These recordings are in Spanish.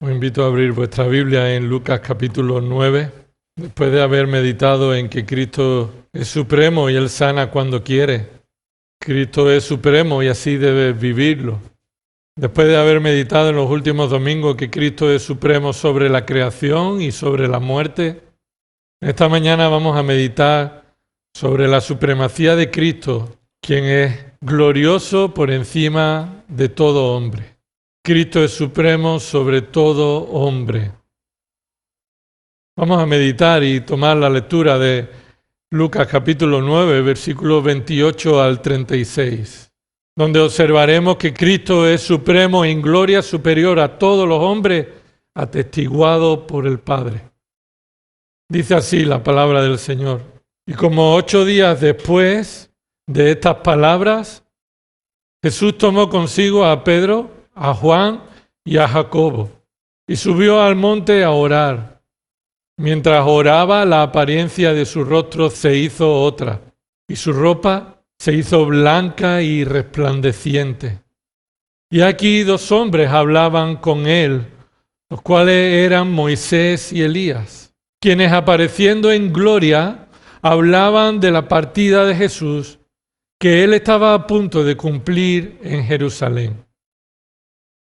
Os invito a abrir vuestra Biblia en Lucas capítulo 9. Después de haber meditado en que Cristo es supremo y Él sana cuando quiere. Cristo es supremo y así debes vivirlo. Después de haber meditado en los últimos domingos que Cristo es supremo sobre la creación y sobre la muerte, esta mañana vamos a meditar sobre la supremacía de Cristo, quien es glorioso por encima de todo hombre. Cristo es supremo sobre todo hombre. Vamos a meditar y tomar la lectura de Lucas capítulo 9, versículos 28 al 36, donde observaremos que Cristo es supremo en gloria superior a todos los hombres, atestiguado por el Padre. Dice así la palabra del Señor. Y como 8 días después de estas palabras, Jesús tomó consigo a Pedro, a Juan y a Jacobo, y subió al monte a orar. Mientras oraba, la apariencia de su rostro se hizo otra, y su ropa se hizo blanca y resplandeciente. Y aquí 2 hombres hablaban con él, los cuales eran Moisés y Elías, quienes apareciendo en gloria, hablaban de la partida de Jesús, que él estaba a punto de cumplir en Jerusalén.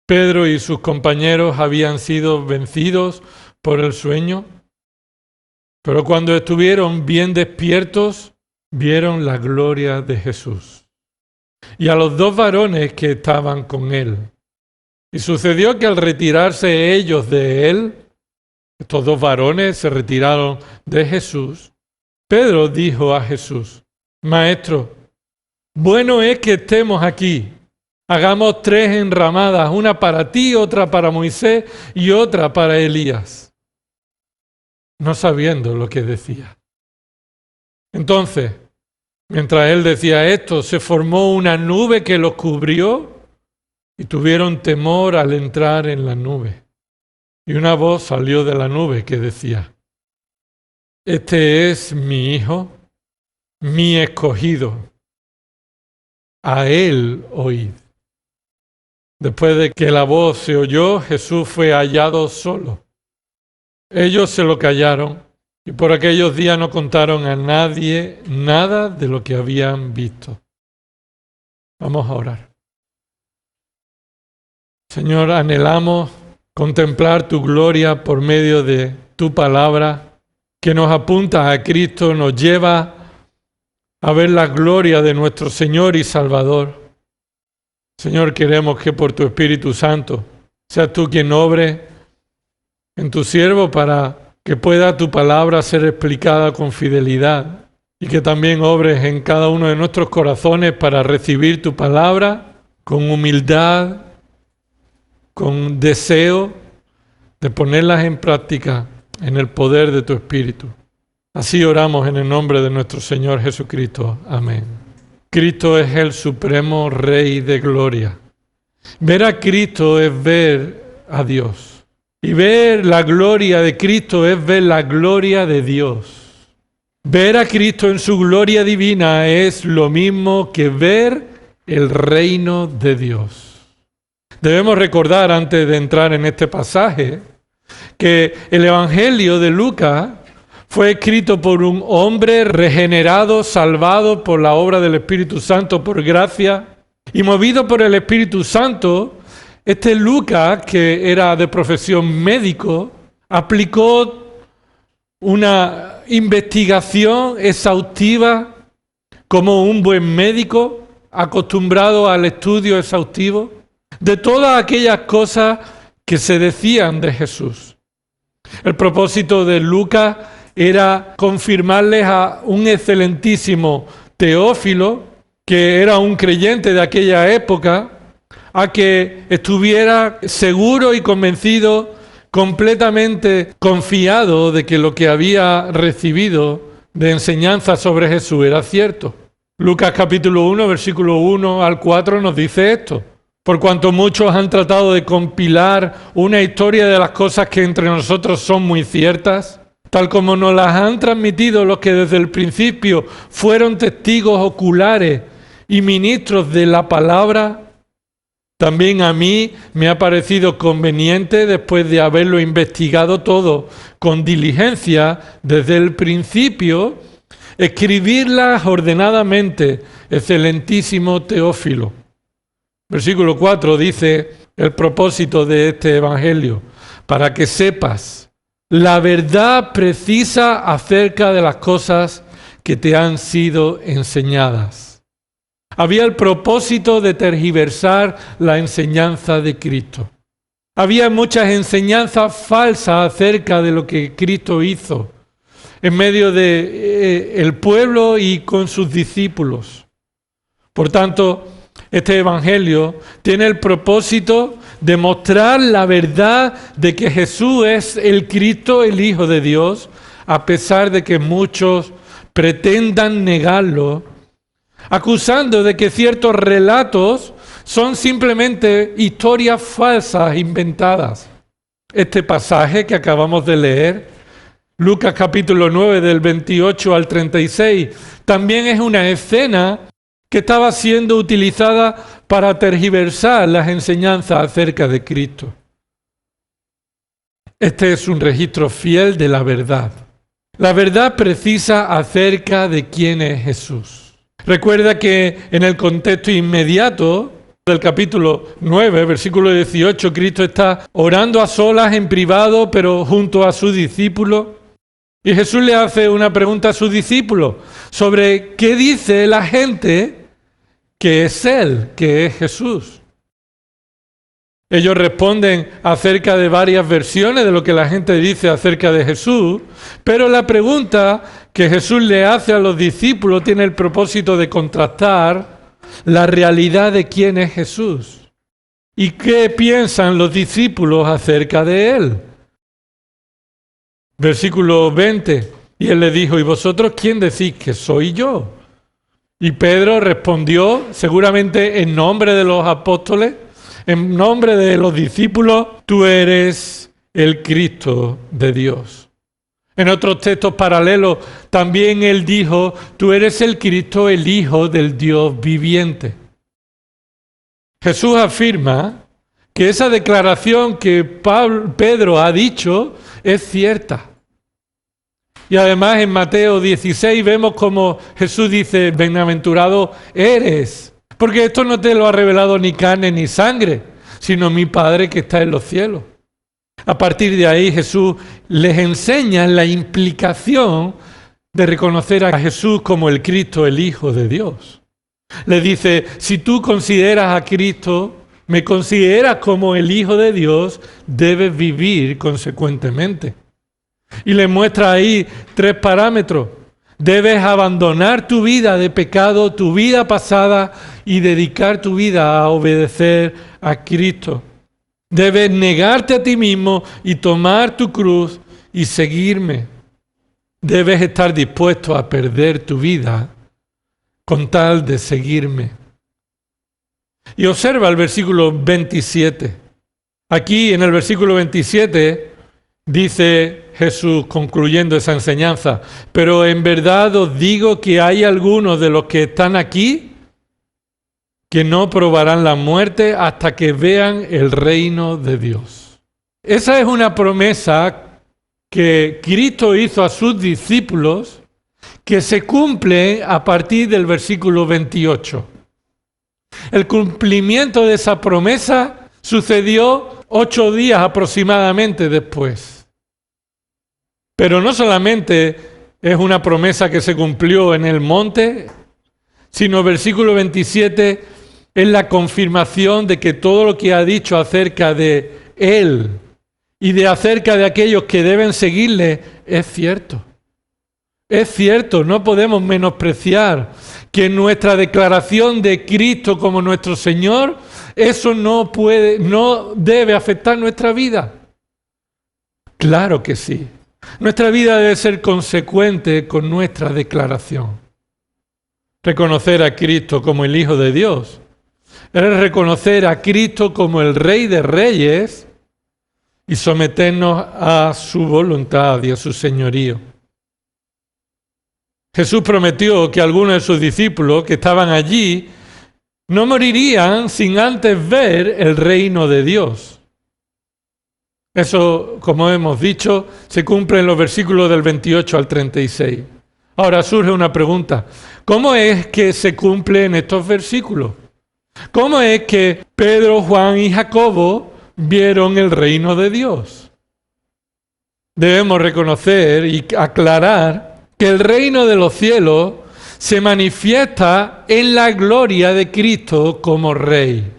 Pedro y sus compañeros habían sido vencidos por el sueño, pero cuando estuvieron bien despiertos, vieron la gloria de Jesús y a los 2 varones que estaban con él. Y sucedió que al retirarse ellos de él, estos 2 varones se retiraron de Jesús, Pedro dijo a Jesús: Maestro, bueno es que estemos aquí. Hagamos 3 enramadas, una para ti, otra para Moisés y otra para Elías. No sabiendo lo que decía. Entonces, mientras él decía esto, se formó una nube que los cubrió y tuvieron temor al entrar en la nube. Y una voz salió de la nube que decía: Este es mi Hijo, mi escogido. A él oíd. Después de que la voz se oyó, Jesús fue hallado solo. Ellos se lo callaron y por aquellos días no contaron a nadie nada de lo que habían visto. Vamos a orar. Señor, anhelamos contemplar tu gloria por medio de tu palabra, que nos apunta a Cristo, nos lleva a ver la gloria de nuestro Señor y Salvador. Señor, queremos que por tu Espíritu Santo seas tú quien obre en tu siervo para que pueda tu palabra ser explicada con fidelidad y que también obres en cada uno de nuestros corazones para recibir tu palabra con humildad, con deseo de ponerlas en práctica en el poder de tu Espíritu. Así oramos en el nombre de nuestro Señor Jesucristo. Amén. Cristo es el supremo Rey de gloria. Ver a Cristo es ver a Dios. Y ver la gloria de Cristo es ver la gloria de Dios. Ver a Cristo en su gloria divina es lo mismo que ver el reino de Dios. Debemos recordar, antes de entrar en este pasaje, que el Evangelio de Lucas fue escrito por un hombre regenerado, salvado por la obra del Espíritu Santo, por gracia, y movido por el Espíritu Santo. Este Lucas, que era de profesión médico, aplicó una investigación exhaustiva como un buen médico, acostumbrado al estudio exhaustivo, de todas aquellas cosas que se decían de Jesús. El propósito de Lucas era confirmarles a un excelentísimo Teófilo, que era un creyente de aquella época, a que estuviera seguro y convencido, completamente confiado de que lo que había recibido de enseñanza sobre Jesús era cierto. Lucas capítulo 1, versículo 1 al 4 nos dice esto: Por cuanto muchos han tratado de compilar una historia de las cosas que entre nosotros son muy ciertas, tal como nos las han transmitido los que desde el principio fueron testigos oculares y ministros de la palabra, También a mí me ha parecido conveniente, después de haberlo investigado todo con diligencia desde el principio, escribirlas ordenadamente, excelentísimo Teófilo. Versículo 4 dice el propósito de este evangelio: para que sepas la verdad precisa acerca de las cosas que te han sido enseñadas. Había el propósito de tergiversar la enseñanza de Cristo. Había muchas enseñanzas falsas acerca de lo que Cristo hizo en medio del pueblo y con sus discípulos. Por tanto, este evangelio tiene el propósito de mostrar la verdad de que Jesús es el Cristo, el Hijo de Dios, a pesar de que muchos pretendan negarlo, acusando de que ciertos relatos son simplemente historias falsas inventadas. Este pasaje que acabamos de leer, Lucas capítulo 9 del 28 al 36, también es una escena que estaba siendo utilizada para tergiversar las enseñanzas acerca de Cristo. Este es un registro fiel de la verdad precisa acerca de quién es Jesús. Recuerda que en el contexto inmediato del capítulo 9, versículo 18, Cristo está orando a solas en privado, pero junto a sus discípulos. Y Jesús le hace una pregunta a sus discípulos sobre qué dice la gente que es Él, que es Jesús. Ellos responden acerca de varias versiones de lo que la gente dice acerca de Jesús, pero la pregunta que Jesús le hace a los discípulos tiene el propósito de contrastar la realidad de quién es Jesús y qué piensan los discípulos acerca de Él. Versículo 20, y Él le dijo: ¿y vosotros quién decís que soy yo? Y Pedro respondió, seguramente en nombre de los apóstoles, en nombre de los discípulos: tú eres el Cristo de Dios. En otros textos paralelos también él dijo: tú eres el Cristo, el Hijo del Dios viviente. Jesús afirma que esa declaración que Pedro ha dicho es cierta. Y además en Mateo 16 vemos como Jesús dice: bienaventurado eres, porque esto no te lo ha revelado ni carne ni sangre, sino mi Padre que está en los cielos. A partir de ahí Jesús les enseña la implicación de reconocer a Jesús como el Cristo, el Hijo de Dios. Le dice: si tú consideras a Cristo, me consideras como el Hijo de Dios, debes vivir consecuentemente. Y le muestra ahí 3 parámetros. Debes abandonar tu vida de pecado, tu vida pasada, y dedicar tu vida a obedecer a Cristo. Debes negarte a ti mismo y tomar tu cruz y seguirme. Debes estar dispuesto a perder tu vida con tal de seguirme. Y observa el versículo 27. Aquí en el versículo 27 dice Jesús, concluyendo esa enseñanza: pero en verdad os digo que hay algunos de los que están aquí que no probarán la muerte hasta que vean el reino de Dios. Esa es una promesa que Cristo hizo a sus discípulos, que se cumple a partir del versículo 28. El cumplimiento de esa promesa sucedió 8 días aproximadamente después. Pero no solamente es una promesa que se cumplió en el monte, sino el versículo 27 es la confirmación de que todo lo que ha dicho acerca de Él y de acerca de aquellos que deben seguirle es cierto. Es cierto, no podemos menospreciar que nuestra declaración de Cristo como nuestro Señor, eso no debe afectar nuestra vida. Claro que sí. Nuestra vida debe ser consecuente con nuestra declaración. Reconocer a Cristo como el Hijo de Dios es reconocer a Cristo como el Rey de Reyes y someternos a su voluntad y a su señorío. Jesús prometió que algunos de sus discípulos que estaban allí no morirían sin antes ver el reino de Dios. Eso, como hemos dicho, se cumple en los versículos del 28 al 36. Ahora surge una pregunta. ¿Cómo es que se cumple en estos versículos? ¿Cómo es que Pedro, Juan y Jacobo vieron el reino de Dios? Debemos reconocer y aclarar que el reino de los cielos se manifiesta en la gloria de Cristo como Rey.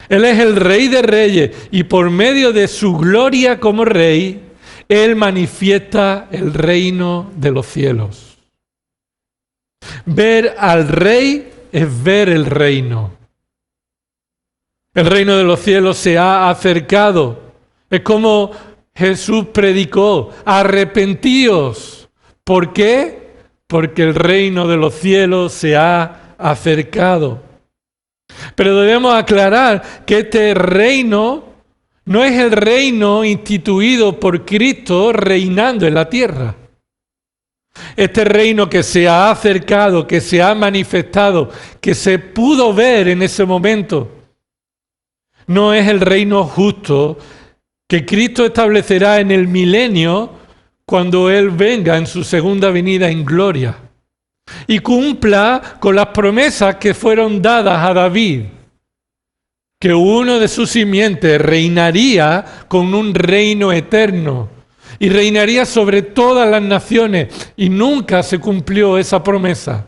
Él es el Rey de Reyes y por medio de su gloria como Rey, Él manifiesta el reino de los cielos. Ver al Rey es ver el reino. El reino de los cielos se ha acercado. Es como Jesús predicó: arrepentíos. ¿Por qué? Porque el reino de los cielos se ha acercado. Pero debemos aclarar que este reino no es el reino instituido por Cristo reinando en la tierra. Este reino que se ha acercado, que se ha manifestado, que se pudo ver en ese momento, no es el reino justo que Cristo establecerá en el milenio cuando Él venga en su segunda venida en gloria y cumpla con las promesas que fueron dadas a David, que uno de sus simientes reinaría con un reino eterno y reinaría sobre todas las naciones, y nunca se cumplió esa promesa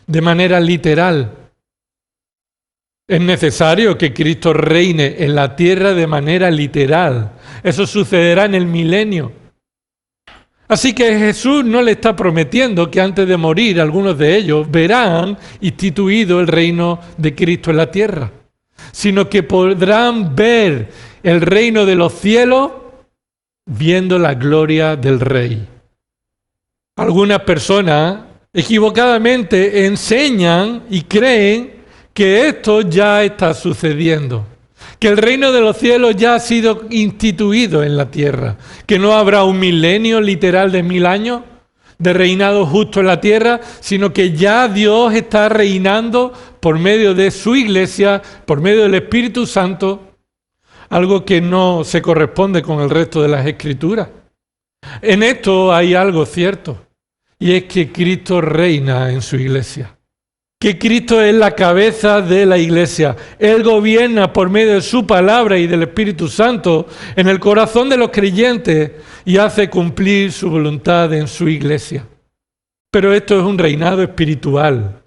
de manera literal. Es necesario que Cristo reine en la tierra de manera literal. Eso sucederá en el milenio. Así que Jesús no le está prometiendo que antes de morir algunos de ellos verán instituido el reino de Cristo en la tierra, sino que podrán ver el reino de los cielos viendo la gloria del Rey. Algunas personas equivocadamente enseñan y creen que esto ya está sucediendo, que el reino de los cielos ya ha sido instituido en la tierra, que no habrá un milenio literal de 1000 años de reinado justo en la tierra, sino que ya Dios está reinando por medio de su iglesia, por medio del Espíritu Santo, algo que no se corresponde con el resto de las Escrituras. En esto hay algo cierto, y es que Cristo reina en su iglesia. Que Cristo es la cabeza de la iglesia. Él gobierna por medio de su palabra y del Espíritu Santo en el corazón de los creyentes y hace cumplir su voluntad en su iglesia. Pero esto es un reinado espiritual.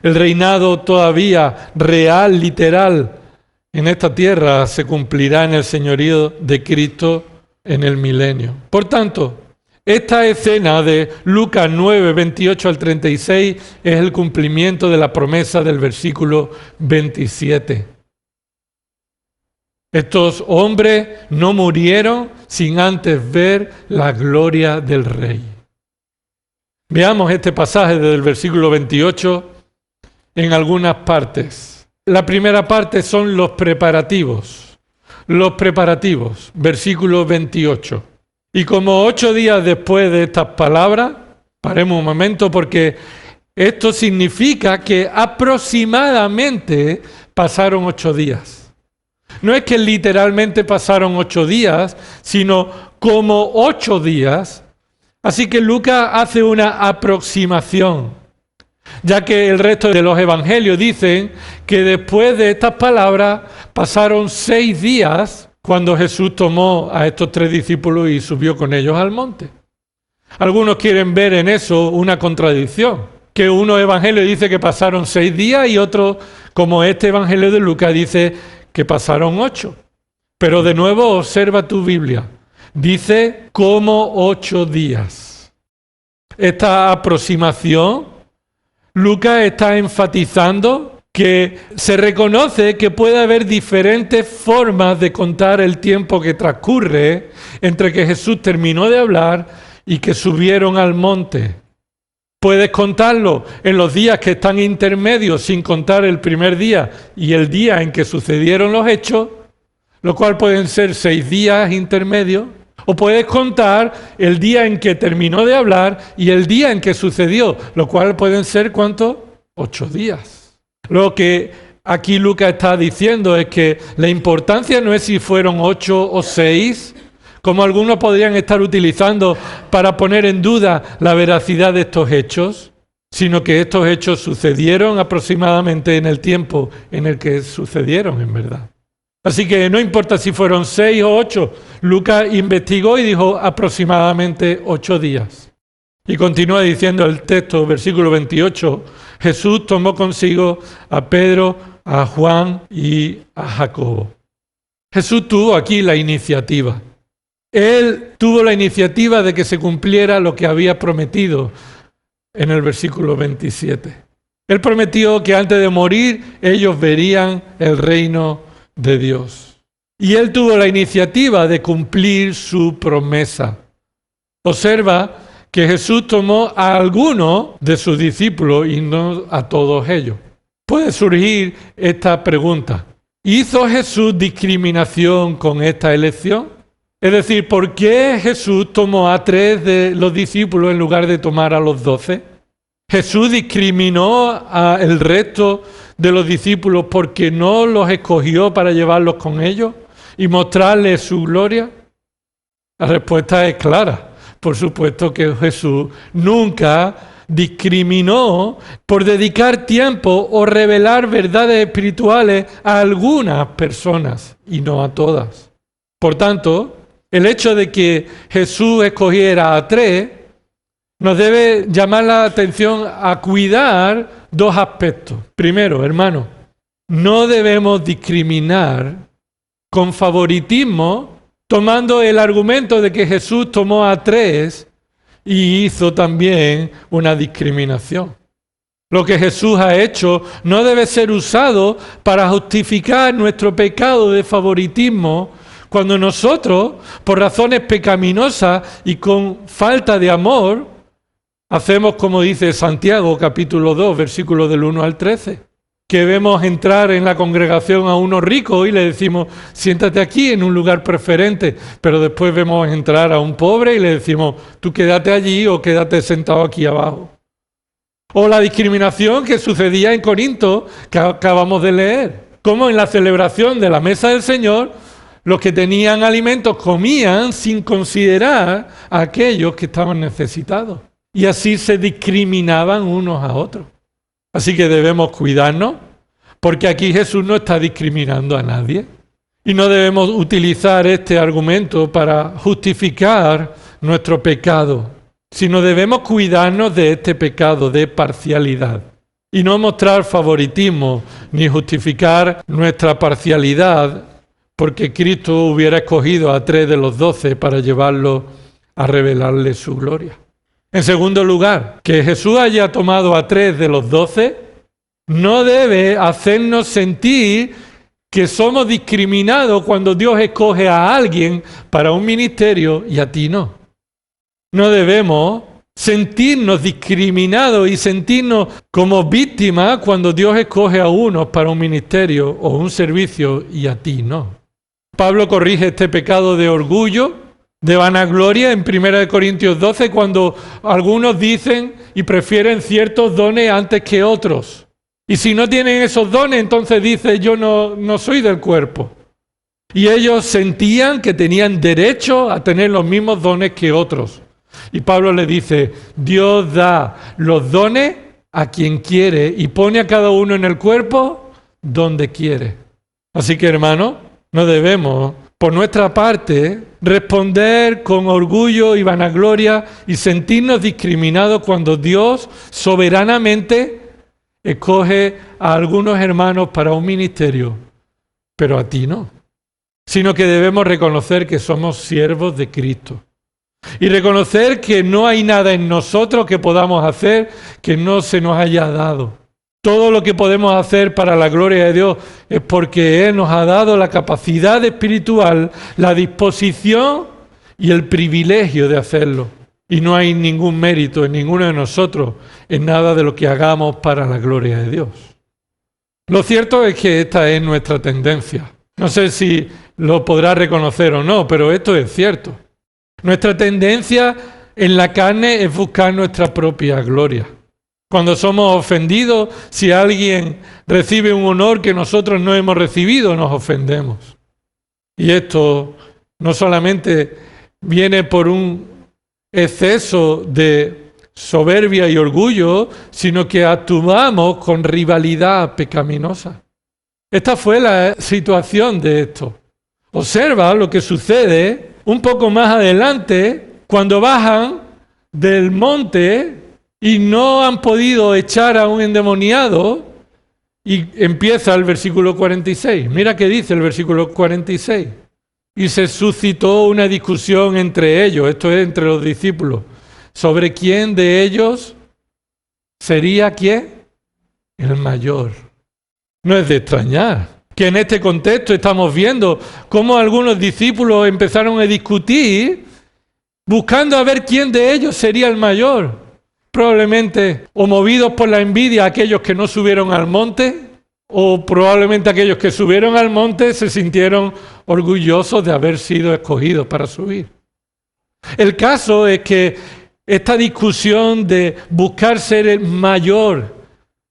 El reinado todavía real, literal, en esta tierra se cumplirá en el señorío de Cristo en el milenio. Por tanto, esta escena de Lucas 9, 28 al 36 es el cumplimiento de la promesa del versículo 27. Estos hombres no murieron sin antes ver la gloria del Rey. Veamos este pasaje desde el versículo 28 en algunas partes. La primera parte son los preparativos. Los preparativos, versículo 28. Y como 8 días después de estas palabras, paremos un momento porque esto significa que aproximadamente pasaron 8 días. No es que literalmente pasaron 8 días, sino como 8 días. Así que Lucas hace una aproximación, ya que el resto de los evangelios dicen que después de estas palabras pasaron 6 días cuando Jesús tomó a estos 3 discípulos y subió con ellos al monte. Algunos quieren ver en eso una contradicción, que unos evangelios dice que pasaron 6 días y otros, como este evangelio de Lucas, dice que pasaron 8. Pero de nuevo observa tu Biblia. Dice como 8 días. Esta aproximación, Lucas está enfatizando que se reconoce que puede haber diferentes formas de contar el tiempo que transcurre entre que Jesús terminó de hablar y que subieron al monte. Puedes contarlo en los días que están intermedios, sin contar el primer día y el día en que sucedieron los hechos, lo cual pueden ser 6 días intermedios, o puedes contar el día en que terminó de hablar y el día en que sucedió, lo cual pueden ser, ¿cuánto? 8 días. Lo que aquí Lucas está diciendo es que la importancia no es si fueron 8 o 6, como algunos podrían estar utilizando para poner en duda la veracidad de estos hechos, sino que estos hechos sucedieron aproximadamente en el tiempo en el que sucedieron en verdad. Así que no importa si fueron 6 o 8, Lucas investigó y dijo aproximadamente 8 días. Y continúa diciendo el texto, versículo 28, Jesús tomó consigo a Pedro, a Juan y a Jacobo. Jesús tuvo aquí la iniciativa. Él tuvo la iniciativa de que se cumpliera lo que había prometido en el versículo 27. Él prometió que antes de morir ellos verían el reino de Dios. Y él tuvo la iniciativa de cumplir su promesa. Observa que Jesús tomó a algunos de sus discípulos y no a todos ellos. Puede surgir esta pregunta. ¿Hizo Jesús discriminación con esta elección? Es decir, ¿por qué Jesús tomó a 3 de los discípulos en lugar de tomar a los 12? ¿Jesús discriminó al resto de los discípulos porque no los escogió para llevarlos con ellos y mostrarles su gloria? La respuesta es clara. Por supuesto que Jesús nunca discriminó por dedicar tiempo o revelar verdades espirituales a algunas personas y no a todas. Por tanto, el hecho de que Jesús escogiera a 3 nos debe llamar la atención a cuidar 2 aspectos. Primero, hermano, no debemos discriminar con favoritismo tomando el argumento de que Jesús tomó a 3 y hizo también una discriminación. Lo que Jesús ha hecho no debe ser usado para justificar nuestro pecado de favoritismo cuando nosotros, por razones pecaminosas y con falta de amor, hacemos como dice Santiago capítulo 2, versículos del 1 al 13, que vemos entrar en la congregación a unos ricos y le decimos, siéntate aquí en un lugar preferente, pero después vemos entrar a un pobre y le decimos, tú quédate allí o quédate sentado aquí abajo. O la discriminación que sucedía en Corinto, que acabamos de leer, como en la celebración de la mesa del Señor, los que tenían alimentos comían sin considerar a aquellos que estaban necesitados. Y así se discriminaban unos a otros. Así que debemos cuidarnos, porque aquí Jesús no está discriminando a nadie. Y no debemos utilizar este argumento para justificar nuestro pecado, sino debemos cuidarnos de este pecado de parcialidad. Y no mostrar favoritismo, ni justificar nuestra parcialidad, porque Cristo hubiera escogido a 3 de los 12 para llevarlos a revelarle su gloria. En segundo lugar, que Jesús haya tomado a 3 de los 12 no debe hacernos sentir que somos discriminados cuando Dios escoge a alguien para un ministerio y a ti no. No debemos sentirnos discriminados y sentirnos como víctimas cuando Dios escoge a unos para un ministerio o un servicio y a ti no. Pablo corrige este pecado de orgullo, de vanagloria en 1 Corintios 12, cuando algunos dicen y prefieren ciertos dones antes que otros. Y si no tienen esos dones, entonces dice, yo no soy del cuerpo. Y ellos sentían que tenían derecho a tener los mismos dones que otros. Y Pablo le dice, Dios da los dones a quien quiere y pone a cada uno en el cuerpo donde quiere. Así que, hermanos, no debemos, por nuestra parte, responder con orgullo y vanagloria y sentirnos discriminados cuando Dios soberanamente escoge a algunos hermanos para un ministerio, pero a ti no. Sino que debemos reconocer que somos siervos de Cristo. Y reconocer que no hay nada en nosotros que podamos hacer que no se nos haya dado. Todo lo que podemos hacer para la gloria de Dios es porque Él nos ha dado la capacidad espiritual, la disposición y el privilegio de hacerlo. Y no hay ningún mérito en ninguno de nosotros en nada de lo que hagamos para la gloria de Dios. Lo cierto es que esta es nuestra tendencia. No sé si lo podrás reconocer o no, pero esto es cierto. Nuestra tendencia en la carne es buscar nuestra propia gloria. Cuando somos ofendidos, si alguien recibe un honor que nosotros no hemos recibido, nos ofendemos. Y esto no solamente viene por un exceso de soberbia y orgullo, sino que actuamos con rivalidad pecaminosa. Esta fue la situación de esto. Observa lo que sucede un poco más adelante cuando bajan del monte y no han podido echar a un endemoniado, y empieza el versículo 46. Mira qué dice el versículo 46. Y se suscitó una discusión entre ellos, esto es entre los discípulos, sobre quién de ellos sería quién, el mayor. No es de extrañar que en este contexto estamos viendo cómo algunos discípulos empezaron a discutir buscando a ver quién de ellos sería el mayor. Probablemente o movidos por la envidia aquellos que no subieron al monte, o probablemente aquellos que subieron al monte se sintieron orgullosos de haber sido escogidos para subir. El caso es que esta discusión de buscar ser el mayor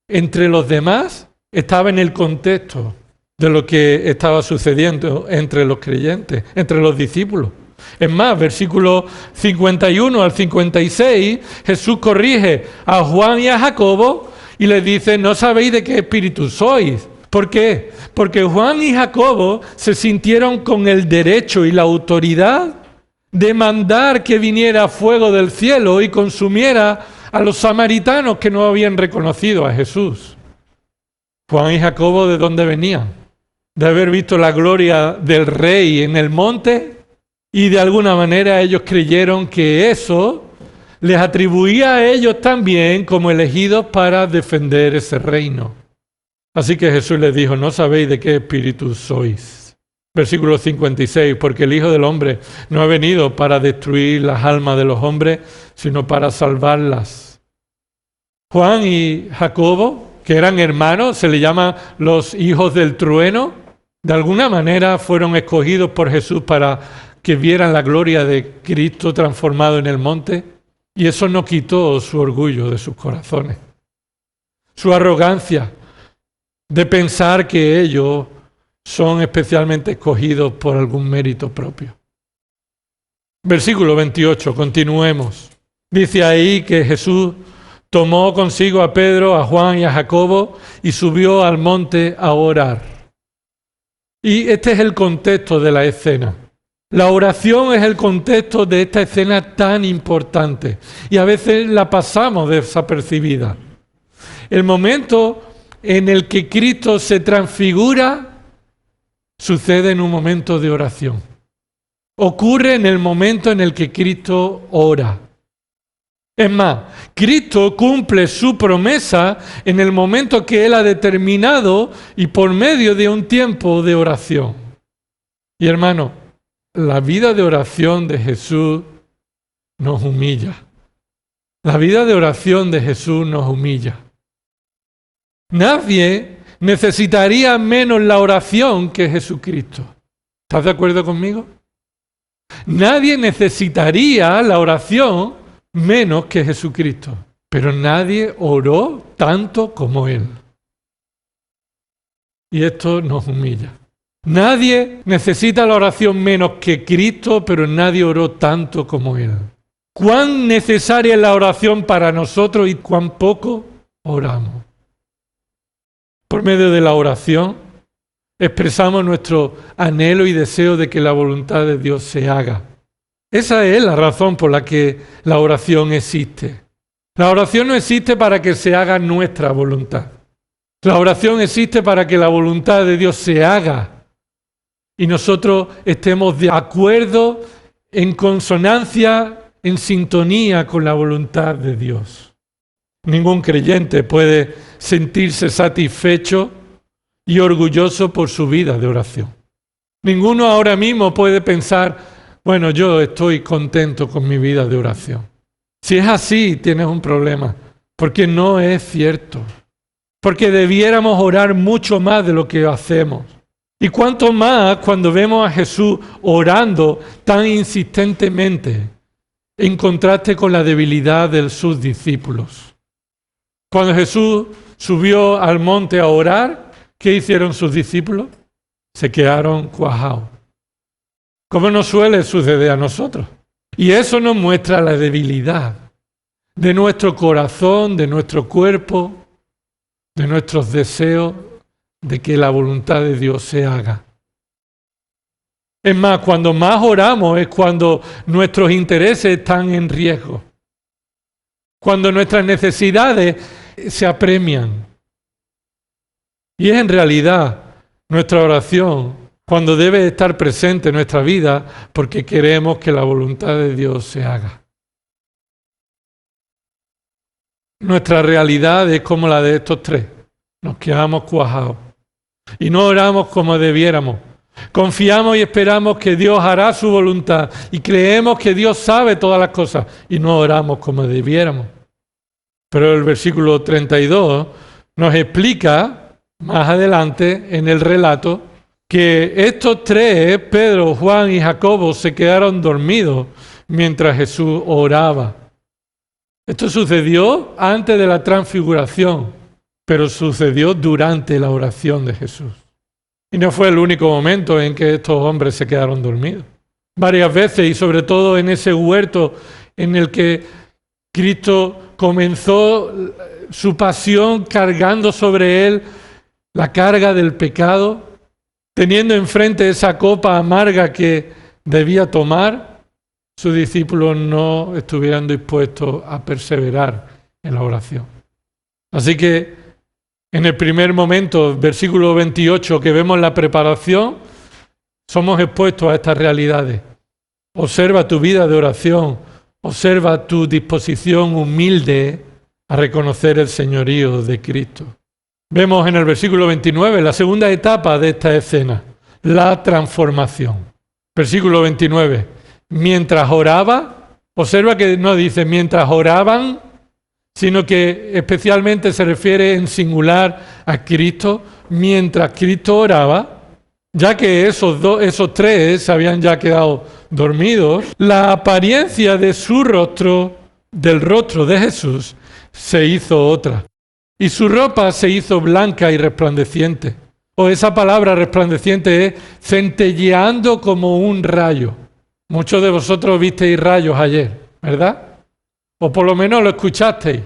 entre los demás estaba en el contexto de lo que estaba sucediendo entre los creyentes, entre los discípulos. Es más, versículos 51 al 56, Jesús corrige a Juan y a Jacobo y les dice, no sabéis de qué espíritu sois. ¿Por qué? Porque Juan y Jacobo se sintieron con el derecho y la autoridad de mandar que viniera fuego del cielo y consumiera a los samaritanos que no habían reconocido a Jesús. Juan y Jacobo, ¿de dónde venían? De haber visto la gloria del rey en el monte, y de alguna manera ellos creyeron que eso les atribuía a ellos también como elegidos para defender ese reino. Así que Jesús les dijo, no sabéis de qué espíritu sois. Versículo 56, porque el Hijo del Hombre no ha venido para destruir las almas de los hombres, sino para salvarlas. Juan y Jacobo, que eran hermanos, se les llama los hijos del trueno, de alguna manera fueron escogidos por Jesús para que vieran la gloria de Cristo transformado en el monte, y eso no quitó su orgullo de sus corazones, su arrogancia de pensar que ellos son especialmente escogidos por algún mérito propio. Versículo 28, continuemos. Dice ahí que Jesús tomó consigo a Pedro, a Juan y a Jacobo y subió al monte a orar. Y este es el contexto de la escena. La oración es el contexto de esta escena tan importante y a veces la pasamos desapercibida. El momento en el que Cristo se transfigura sucede en un momento de oración. Ocurre en el momento en el que Cristo ora. Es más, Cristo cumple su promesa en el momento que Él ha determinado y por medio de un tiempo de oración. Y hermano, la vida de oración de Jesús nos humilla. La vida de oración de Jesús nos humilla. Nadie necesitaría menos la oración que Jesucristo. ¿Estás de acuerdo conmigo? Nadie necesitaría la oración menos que Jesucristo, pero nadie oró tanto como Él. Y esto nos humilla. Nadie necesita la oración menos que Cristo, pero nadie oró tanto como Él. ¿Cuán necesaria es la oración para nosotros y cuán poco oramos? Por medio de la oración expresamos nuestro anhelo y deseo de que la voluntad de Dios se haga. Esa es la razón por la que la oración existe. La oración no existe para que se haga nuestra voluntad. La oración existe para que la voluntad de Dios se haga y nosotros estemos de acuerdo, en consonancia, en sintonía con la voluntad de Dios. Ningún creyente puede sentirse satisfecho y orgulloso por su vida de oración. Ninguno ahora mismo puede pensar, bueno, yo estoy contento con mi vida de oración. Si es así, tienes un problema, porque no es cierto. Porque debiéramos orar mucho más de lo que hacemos. Y cuanto más cuando vemos a Jesús orando tan insistentemente en contraste con la debilidad de sus discípulos. Cuando Jesús subió al monte a orar, ¿qué hicieron sus discípulos? Se quedaron cuajados. Como nos suele suceder a nosotros. Y eso nos muestra la debilidad de nuestro corazón, de nuestro cuerpo, de nuestros deseos, de que la voluntad de Dios se haga. Es más, cuando más oramos es cuando nuestros intereses están en riesgo. Cuando nuestras necesidades se apremian. Y es en realidad nuestra oración cuando debe estar presente en nuestra vida porque queremos que la voluntad de Dios se haga. Nuestra realidad es como la de estos tres. Nos quedamos cuajados y no oramos como debiéramos. Confiamos y esperamos que Dios hará su voluntad y creemos que Dios sabe todas las cosas y no oramos como debiéramos. Pero el versículo 32 nos explica más adelante en el relato que estos tres, Pedro, Juan y Jacobo, se quedaron dormidos mientras Jesús oraba. Esto sucedió antes de la transfiguración, pero sucedió durante la oración de Jesús. Y no fue el único momento en que estos hombres se quedaron dormidos. Varias veces, y sobre todo en ese huerto en el que Cristo comenzó su pasión cargando sobre él la carga del pecado, teniendo enfrente esa copa amarga que debía tomar, sus discípulos no estuvieran dispuestos a perseverar en la oración. Así que en el primer momento, versículo 28, que vemos la preparación, somos expuestos a estas realidades. Observa tu vida de oración, observa tu disposición humilde a reconocer el señorío de Cristo. Vemos en el versículo 29 la segunda etapa de esta escena, la transformación. Versículo 29. Mientras oraba, observa que no dice mientras oraban, sino que especialmente se refiere en singular a Cristo, mientras Cristo oraba, ya que esos tres se habían ya quedado dormidos, la apariencia de su rostro, del rostro de Jesús, se hizo otra. Y su ropa se hizo blanca y resplandeciente. O esa palabra resplandeciente es centelleando como un rayo. Muchos de vosotros visteis rayos ayer, ¿verdad? O por lo menos lo escuchasteis.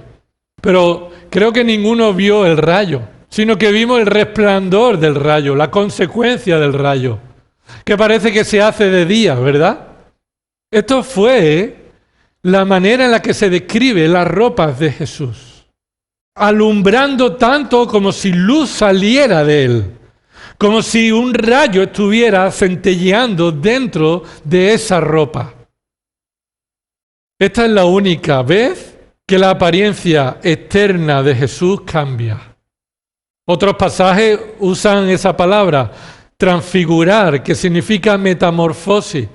Pero creo que ninguno vio el rayo, sino que vimos el resplandor del rayo, la consecuencia del rayo, que parece que se hace de día, ¿verdad? Esto fue la manera en la que se describe las ropas de Jesús. Alumbrando tanto como si luz saliera de él, como si un rayo estuviera centelleando dentro de esa ropa. Esta es la única vez que la apariencia externa de Jesús cambia. Otros pasajes usan esa palabra, transfigurar, que significa metamorfosis,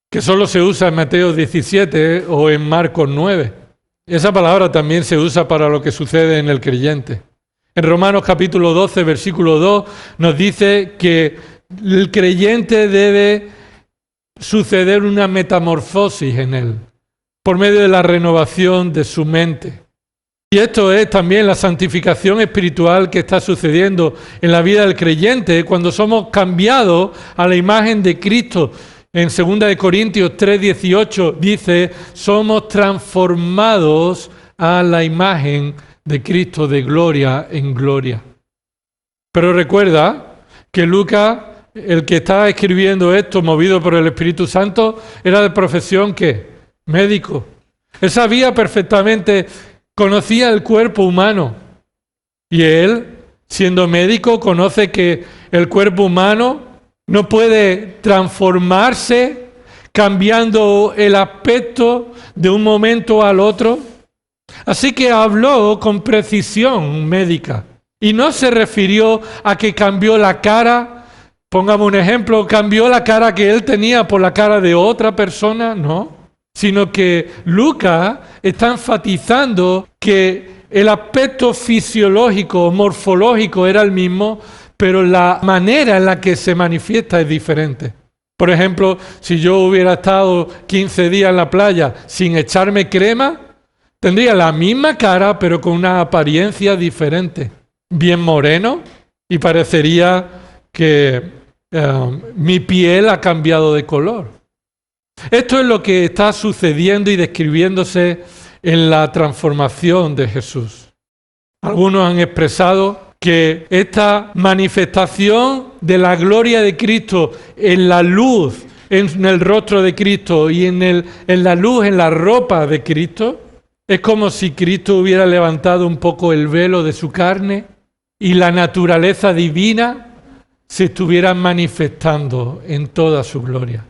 que solo se usa en Mateo 17 o en Marcos 9. Esa palabra también se usa para lo que sucede en el creyente. En Romanos capítulo 12, versículo 2, nos dice que el creyente debe suceder una metamorfosis en él, por medio de la renovación de su mente. Y esto es también la santificación espiritual que está sucediendo en la vida del creyente cuando somos cambiados a la imagen de Cristo. En 2 Corintios 3:18 dice, somos transformados a la imagen de Cristo de gloria en gloria. Pero recuerda que Lucas, el que estaba escribiendo esto, movido por el Espíritu Santo, era de profesión ¿qué? Médico. Él sabía perfectamente, conocía el cuerpo humano. Y él, siendo médico, conoce que el cuerpo humano no puede transformarse cambiando el aspecto de un momento al otro. Así que habló con precisión médica y no se refirió a que cambió la cara. Pongamos un ejemplo, cambió la cara que él tenía por la cara de otra persona, no. Sino que Lucas está enfatizando que el aspecto fisiológico, morfológico era el mismo, pero la manera en la que se manifiesta es diferente. Por ejemplo, si yo hubiera estado 15 días en la playa sin echarme crema, Tendría la misma cara, pero con una apariencia diferente. Bien moreno, y parecería que mi piel ha cambiado de color. Esto es lo que está sucediendo y describiéndose en la transformación de Jesús. Algunos han expresado que esta manifestación de la gloria de Cristo en la luz, en el rostro de Cristo y en la luz, en la ropa de Cristo, es como si Cristo hubiera levantado un poco el velo de su carne y la naturaleza divina se estuviera manifestando en toda su gloria.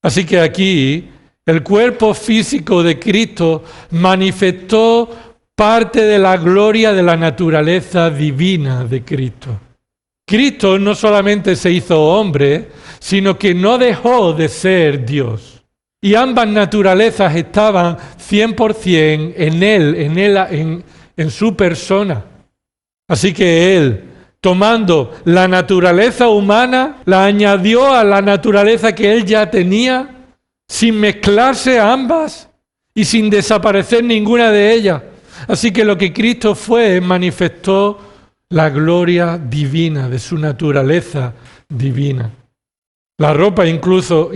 Así que aquí el cuerpo físico de Cristo manifestó parte de la gloria de la naturaleza divina de Cristo. Cristo no solamente se hizo hombre, sino que no dejó de ser Dios. Y ambas naturalezas estaban 100% en Él, en su persona. Así que Él, tomando la naturaleza humana, la añadió a la naturaleza que Él ya tenía, sin mezclarse a ambas y sin desaparecer ninguna de ellas. Así que lo que Cristo fue, manifestó la gloria divina de su naturaleza divina. La ropa incluso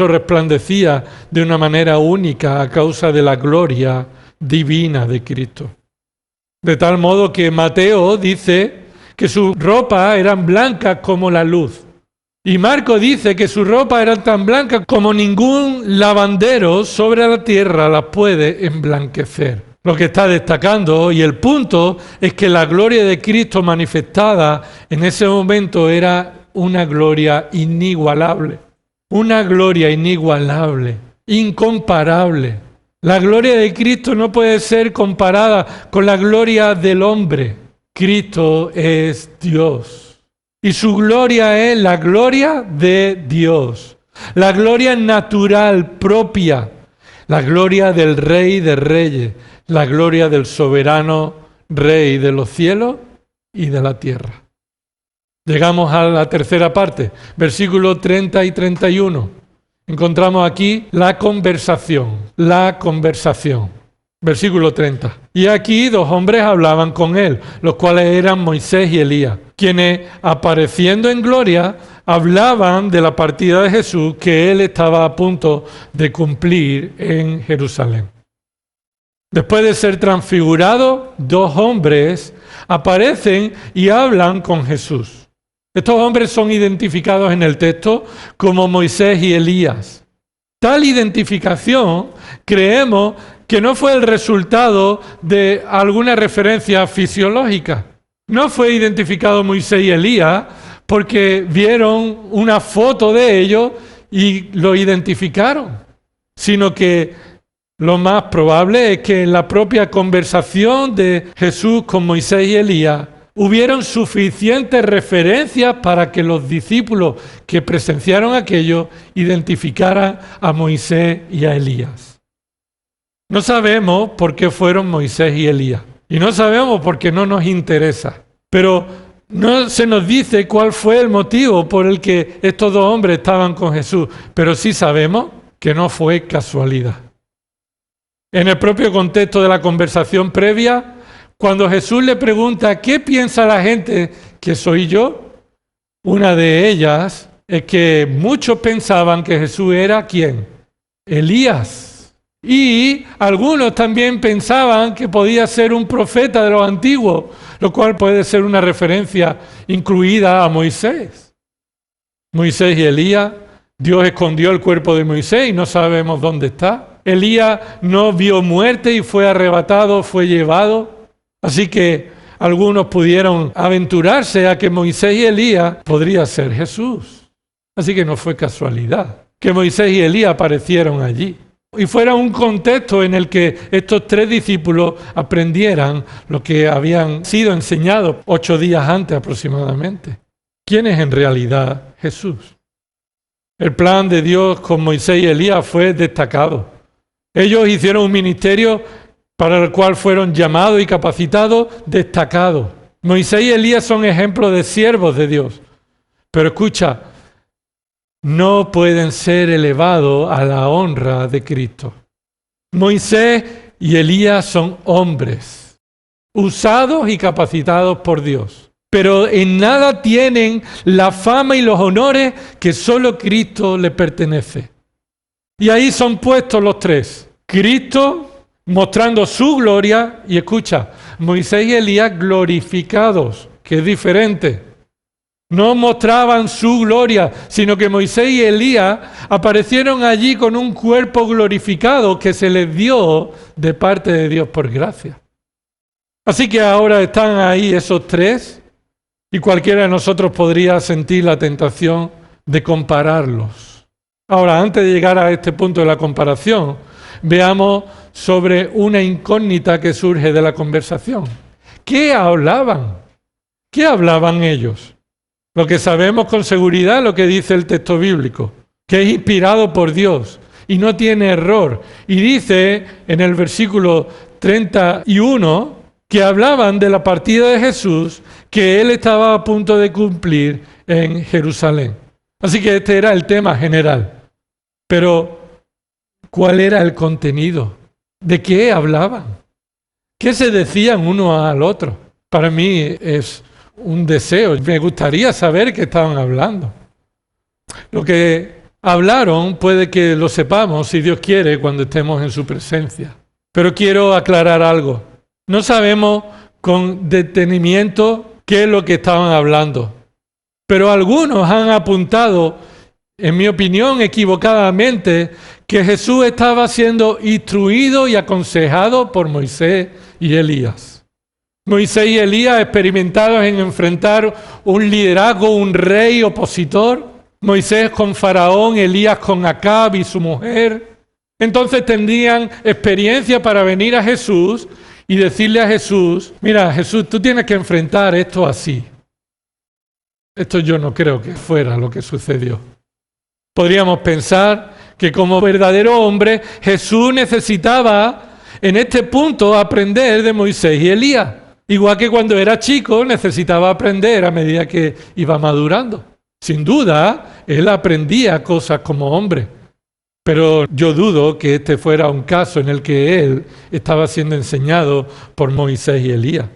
resplandecía de una manera única a causa de la gloria divina de Cristo. De tal modo que Mateo dice que sus ropas eran blancas como la luz. Y Marcos dice que sus ropas eran tan blancas como ningún lavandero sobre la tierra las puede emblanquecer. Lo que está destacando, y el punto, es que la gloria de Cristo manifestada en ese momento era una gloria inigualable. Una gloria inigualable, incomparable. La gloria de Cristo no puede ser comparada con la gloria del hombre. Cristo es Dios. Y su gloria es la gloria de Dios. La gloria natural propia. La gloria del Rey de Reyes. La gloria del soberano Rey de los cielos y de la tierra. Llegamos a la tercera parte, versículos 30 y 31. Encontramos aquí la conversación. Versículo 30. Y aquí dos hombres hablaban con él, los cuales eran Moisés y Elías, quienes, apareciendo en gloria, hablaban de la partida de Jesús que él estaba a punto de cumplir en Jerusalén. Después de ser transfigurado, dos hombres aparecen y hablan con Jesús. Estos hombres son identificados en el texto como Moisés y Elías. Tal identificación creemos que no fue el resultado de alguna referencia fisiológica. No fue identificado Moisés y Elías porque vieron una foto de ellos y lo identificaron, sino que lo más probable es que en la propia conversación de Jesús con Moisés y Elías hubieron suficientes referencias para que los discípulos que presenciaron aquello identificaran a Moisés y a Elías. No sabemos por qué fueron Moisés y Elías. Y no sabemos por qué no nos interesa. Pero no se nos dice cuál fue el motivo por el que estos dos hombres estaban con Jesús. Pero sí sabemos que no fue casualidad. En el propio contexto de la conversación previa, cuando Jesús le pregunta ¿qué piensa la gente que soy yo? Una de ellas es que muchos pensaban que Jesús era ¿quién? Elías. Y algunos también pensaban que podía ser un profeta de los antiguos, lo cual puede ser una referencia incluida a Moisés. Moisés y Elías, Dios escondió el cuerpo de Moisés y no sabemos dónde está. Elías no vio muerte y fue arrebatado, fue llevado. Así que algunos pudieron aventurarse a que Moisés y Elías podría ser Jesús. Así que no fue casualidad que Moisés y Elías aparecieron allí. Y fuera un contexto en el que estos tres discípulos aprendieran lo que habían sido enseñados 8 días antes aproximadamente. ¿Quién es en realidad Jesús? El plan de Dios con Moisés y Elías fue destacado. Ellos hicieron un ministerio para el cual fueron llamados y capacitados, destacados. Moisés y Elías son ejemplos de siervos de Dios. Pero escucha, no pueden ser elevados a la honra de Cristo. Moisés y Elías son hombres, usados y capacitados por Dios. Pero en nada tienen la fama y los honores que solo Cristo le pertenece. Y ahí son puestos los tres. Cristo mostrando su gloria y escucha, Moisés y Elías glorificados, que es diferente. No mostraban su gloria, sino que Moisés y Elías aparecieron allí con un cuerpo glorificado que se les dio de parte de Dios por gracia. Así que ahora están ahí esos tres y cualquiera de nosotros podría sentir la tentación de compararlos. Ahora, antes de llegar a este punto de la comparación, veamos sobre una incógnita que surge de la conversación. ¿Qué hablaban? ¿Qué hablaban ellos? Lo que sabemos con seguridad, lo que dice el texto bíblico, que es inspirado por Dios y no tiene error. Y dice en el versículo 31 que hablaban de la partida de Jesús que él estaba a punto de cumplir en Jerusalén. Así que este era el tema general. Pero, ¿cuál era el contenido? ¿De qué hablaban? ¿Qué se decían uno al otro? Para mí es un deseo. Me gustaría saber qué estaban hablando. Lo que hablaron puede que lo sepamos, si Dios quiere, cuando estemos en su presencia. Pero quiero aclarar algo. No sabemos con detenimiento qué es lo que estaban hablando. Pero algunos han apuntado, en mi opinión equivocadamente, que Jesús estaba siendo instruido y aconsejado por Moisés y Elías. Moisés y Elías experimentados en enfrentar un liderazgo, un rey opositor. Moisés con Faraón, Elías con Acab y su mujer. Entonces tendrían experiencia para venir a Jesús y decirle a Jesús, mira Jesús, tú tienes que enfrentar esto así. Esto yo no creo que fuera lo que sucedió. Podríamos pensar que como verdadero hombre, Jesús necesitaba en este punto aprender de Moisés y Elías. Igual que cuando era chico necesitaba aprender a medida que iba madurando. Sin duda, él aprendía cosas como hombre. Pero yo dudo que este fuera un caso en el que él estaba siendo enseñado por Moisés y Elías.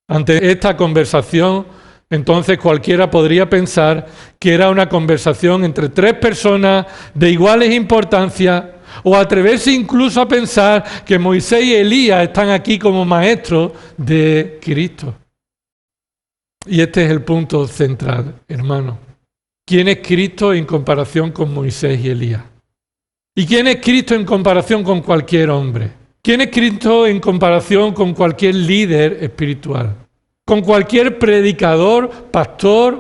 Ante esta conversación, entonces cualquiera podría pensar que era una conversación entre tres personas de iguales importancia, o atreverse incluso a pensar que Moisés y Elías están aquí como maestros de Cristo. Y este es el punto central, hermano. ¿Quién es Cristo en comparación con Moisés y Elías? ¿Y quién es Cristo en comparación con cualquier hombre? ¿Quién es Cristo en comparación con cualquier líder espiritual? ¿Con cualquier predicador, pastor?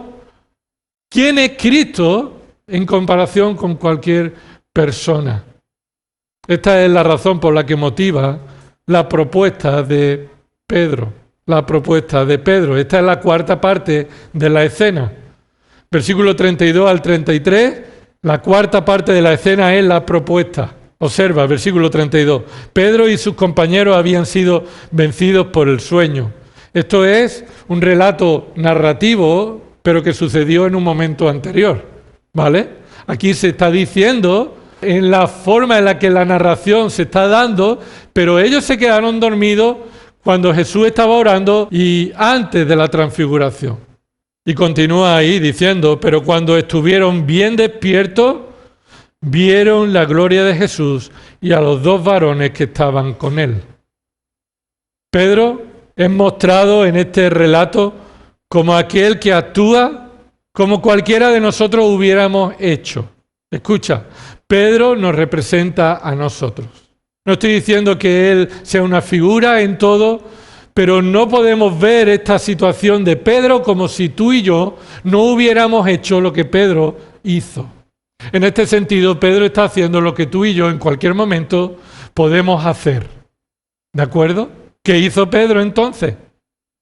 ¿Quién es Cristo en comparación con cualquier persona? Esta es la razón por la que motiva la propuesta de Pedro. La propuesta de Pedro. Esta es la cuarta parte de la escena. Versículo 32 al 33, la cuarta parte de la escena es la propuesta. Observa, versículo 32. Pedro y sus compañeros habían sido vencidos por el sueño. Esto es un relato narrativo, pero que sucedió en un momento anterior. ¿Vale? Aquí se está diciendo en la forma en la que la narración se está dando, pero ellos se quedaron dormidos cuando Jesús estaba orando y antes de la transfiguración. Y continúa ahí diciendo, pero cuando estuvieron bien despiertos, vieron la gloria de Jesús y a los dos varones que estaban con él. Pedro es mostrado en este relato como aquel que actúa como cualquiera de nosotros hubiéramos hecho. Escucha, Pedro nos representa a nosotros. No estoy diciendo que él sea una figura en todo, pero no podemos ver esta situación de Pedro como si tú y yo no hubiéramos hecho lo que Pedro hizo. En este sentido, Pedro está haciendo lo que tú y yo en cualquier momento podemos hacer. ¿De acuerdo? ¿Qué hizo Pedro entonces?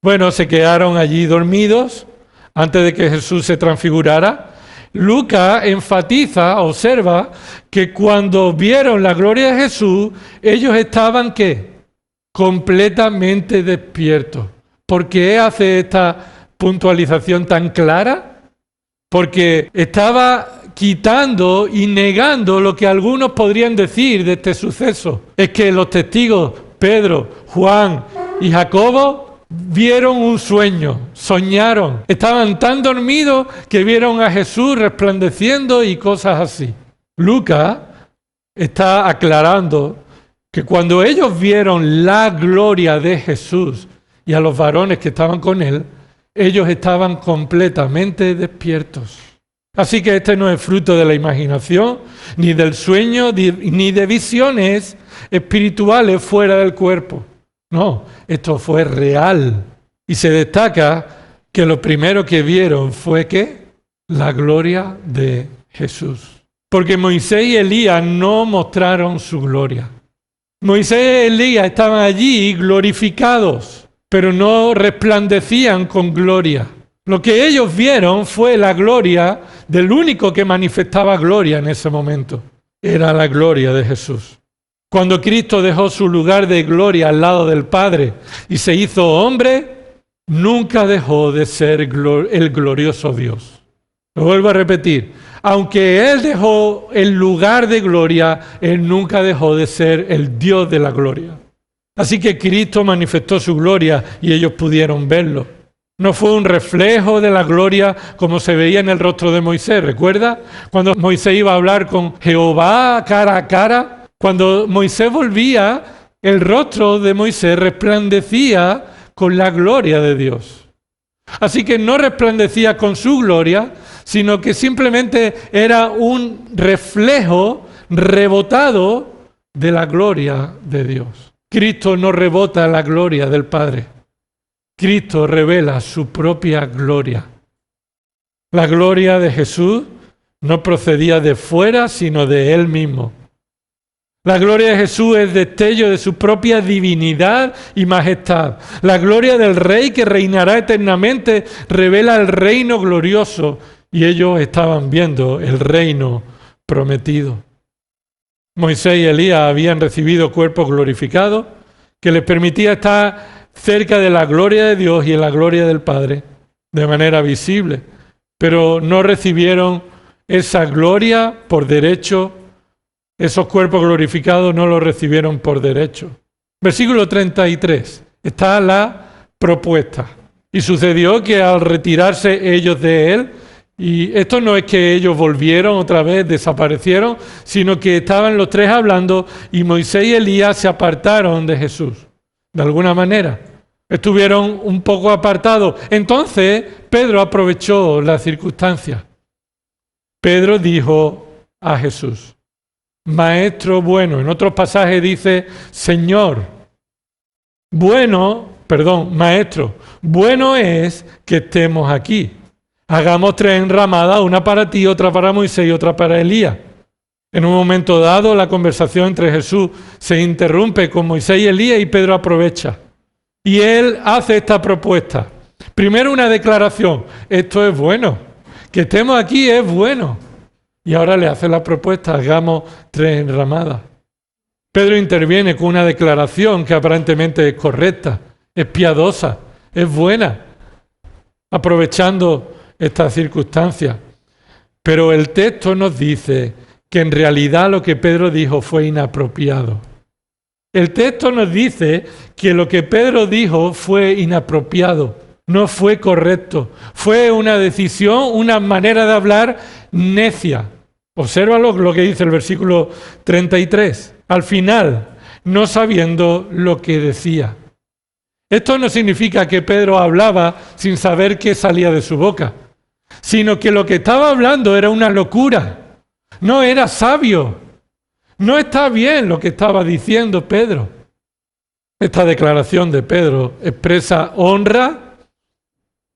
Bueno, se quedaron allí dormidos antes de que Jesús se transfigurara. Lucas enfatiza, observa, que cuando vieron la gloria de Jesús, ellos estaban, ¿qué? Completamente despiertos. ¿Por qué hace esta puntualización tan clara? Porque estaba quitando y negando lo que algunos podrían decir de este suceso. Es que los testigos, Pedro, Juan y Jacobo, vieron un sueño, soñaron. Estaban tan dormidos que vieron a Jesús resplandeciendo y cosas así. Lucas está aclarando que cuando ellos vieron la gloria de Jesús y a los varones que estaban con él, ellos estaban completamente despiertos. Así que este no es fruto de la imaginación, ni del sueño, ni de visiones espirituales fuera del cuerpo. No, esto fue real. Y se destaca que lo primero que vieron fue ¿qué? La gloria de Jesús. Porque Moisés y Elías no mostraron su gloria. Moisés y Elías estaban allí glorificados, pero no resplandecían con gloria. Lo que ellos vieron fue la gloria del único que manifestaba gloria en ese momento. Era la gloria de Jesús. Cuando Cristo dejó su lugar de gloria al lado del Padre y se hizo hombre, nunca dejó de ser el glorioso Dios. Lo vuelvo a repetir. Aunque Él dejó el lugar de gloria, Él nunca dejó de ser el Dios de la gloria. Así que Cristo manifestó su gloria y ellos pudieron verlo. No fue un reflejo de la gloria como se veía en el rostro de Moisés. ¿Recuerda? Cuando Moisés iba a hablar con Jehová cara a cara, cuando Moisés volvía, el rostro de Moisés resplandecía con la gloria de Dios. Así que no resplandecía con su gloria, sino que simplemente era un reflejo rebotado de la gloria de Dios. Cristo no rebota la gloria del Padre. Cristo revela su propia gloria. La gloria de Jesús no procedía de fuera, sino de Él mismo. La gloria de Jesús es destello de su propia divinidad y majestad. La gloria del Rey que reinará eternamente revela el reino glorioso y ellos estaban viendo el reino prometido. Moisés y Elías habían recibido cuerpos glorificados que les permitía estar cerca de la gloria de Dios y en la gloria del Padre de manera visible, pero no recibieron esa gloria por derecho. Esos cuerpos glorificados no los recibieron por derecho. Versículo 33, está la propuesta. Y sucedió que al retirarse ellos de él, y esto no es que ellos volvieron otra vez, desaparecieron, sino que estaban los tres hablando y Moisés y Elías se apartaron de Jesús. De alguna manera, estuvieron un poco apartados. Entonces, Pedro aprovechó la circunstancia. Pedro dijo a Jesús: Maestro bueno. En otros pasajes dice Señor. Maestro, bueno es que estemos aquí. Hagamos 3 enramadas, una para ti, otra para Moisés y otra para Elías. En un momento dado, la conversación entre Jesús se interrumpe con Moisés y Elías y Pedro aprovecha. Y él hace esta propuesta. Primero una declaración: esto es bueno. Que estemos aquí es bueno. Y ahora le hace la propuesta: hagamos 3 enramadas. Pedro interviene con una declaración que aparentemente es correcta, es piadosa, es buena, aprovechando esta circunstancia. Pero el texto nos dice que en realidad lo que Pedro dijo fue inapropiado. El texto nos dice que lo que Pedro dijo fue inapropiado, no fue correcto. Fue una decisión, una manera de hablar necia. Obsérvalo lo que dice el versículo 33. Al final, no sabiendo lo que decía. Esto no significa que Pedro hablaba sin saber qué salía de su boca, sino que lo que estaba hablando era una locura. No era sabio. No está bien lo que estaba diciendo Pedro. Esta declaración de Pedro expresa honra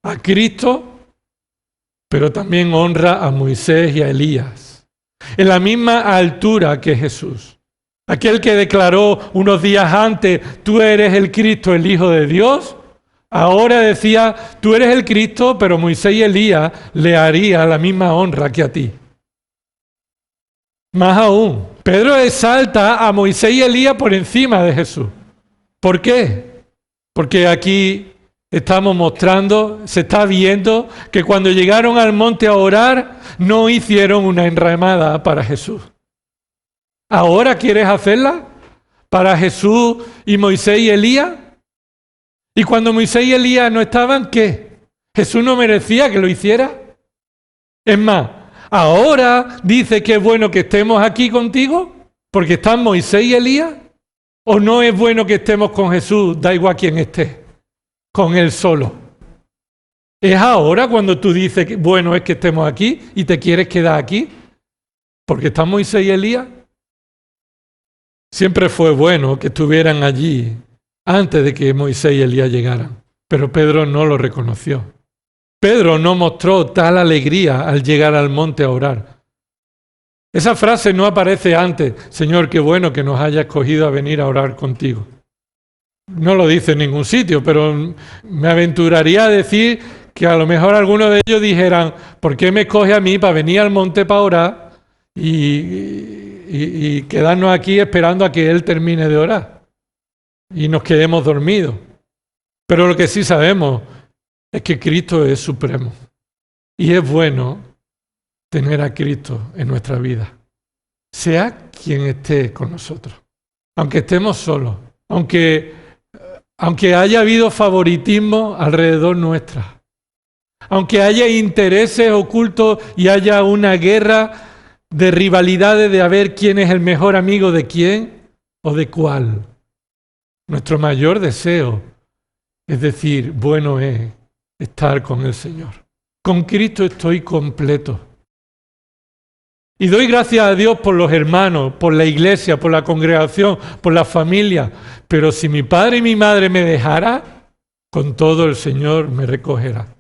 a Cristo, pero también honra a Moisés y a Elías, en la misma altura que Jesús. Aquel que declaró unos días antes: tú eres el Cristo, el Hijo de Dios, ahora decía: tú eres el Cristo, pero Moisés y Elías le harían la misma honra que a ti. Más aún, Pedro exalta a Moisés y Elías por encima de Jesús. ¿Por qué? Porque aquí estamos mostrando, se está viendo que cuando llegaron al monte a orar, no hicieron una enramada para Jesús. ¿Ahora quieres hacerla para Jesús y Moisés y Elías? Y cuando Moisés y Elías no estaban, ¿qué? ¿Jesús no merecía que lo hiciera? Es más, ¿ahora dice que es bueno que estemos aquí contigo porque están Moisés y Elías? ¿O no es bueno que estemos con Jesús, da igual quién esté, con Él solo? ¿Es ahora cuando tú dices que bueno es que estemos aquí y te quieres quedar aquí porque están Moisés y Elías? Siempre fue bueno que estuvieran allí antes de que Moisés y Elías llegaran, pero Pedro no lo reconoció. Pedro no mostró tal alegría al llegar al monte a orar. Esa frase no aparece antes, Señor, qué bueno que nos haya escogido a venir a orar contigo. No lo dice en ningún sitio, pero me aventuraría a decir que a lo mejor algunos de ellos dijeran, ¿por qué me escoge a mí para venir al monte para orar y quedarnos aquí esperando a que Él termine de orar y nos quedemos dormidos? Pero lo que sí sabemos es que Cristo es supremo y es bueno tener a Cristo en nuestra vida, sea quien esté con nosotros, aunque estemos solos, aunque haya habido favoritismo alrededor nuestra, aunque haya intereses ocultos y haya una guerra de rivalidades de a ver quién es el mejor amigo de quién o de cuál. Nuestro mayor deseo es decir, bueno es estar con el Señor. Con Cristo estoy completo. Y doy gracias a Dios por los hermanos, por la iglesia, por la congregación, por la familia. Pero si mi padre y mi madre me dejara, con todo el Señor me recogerá.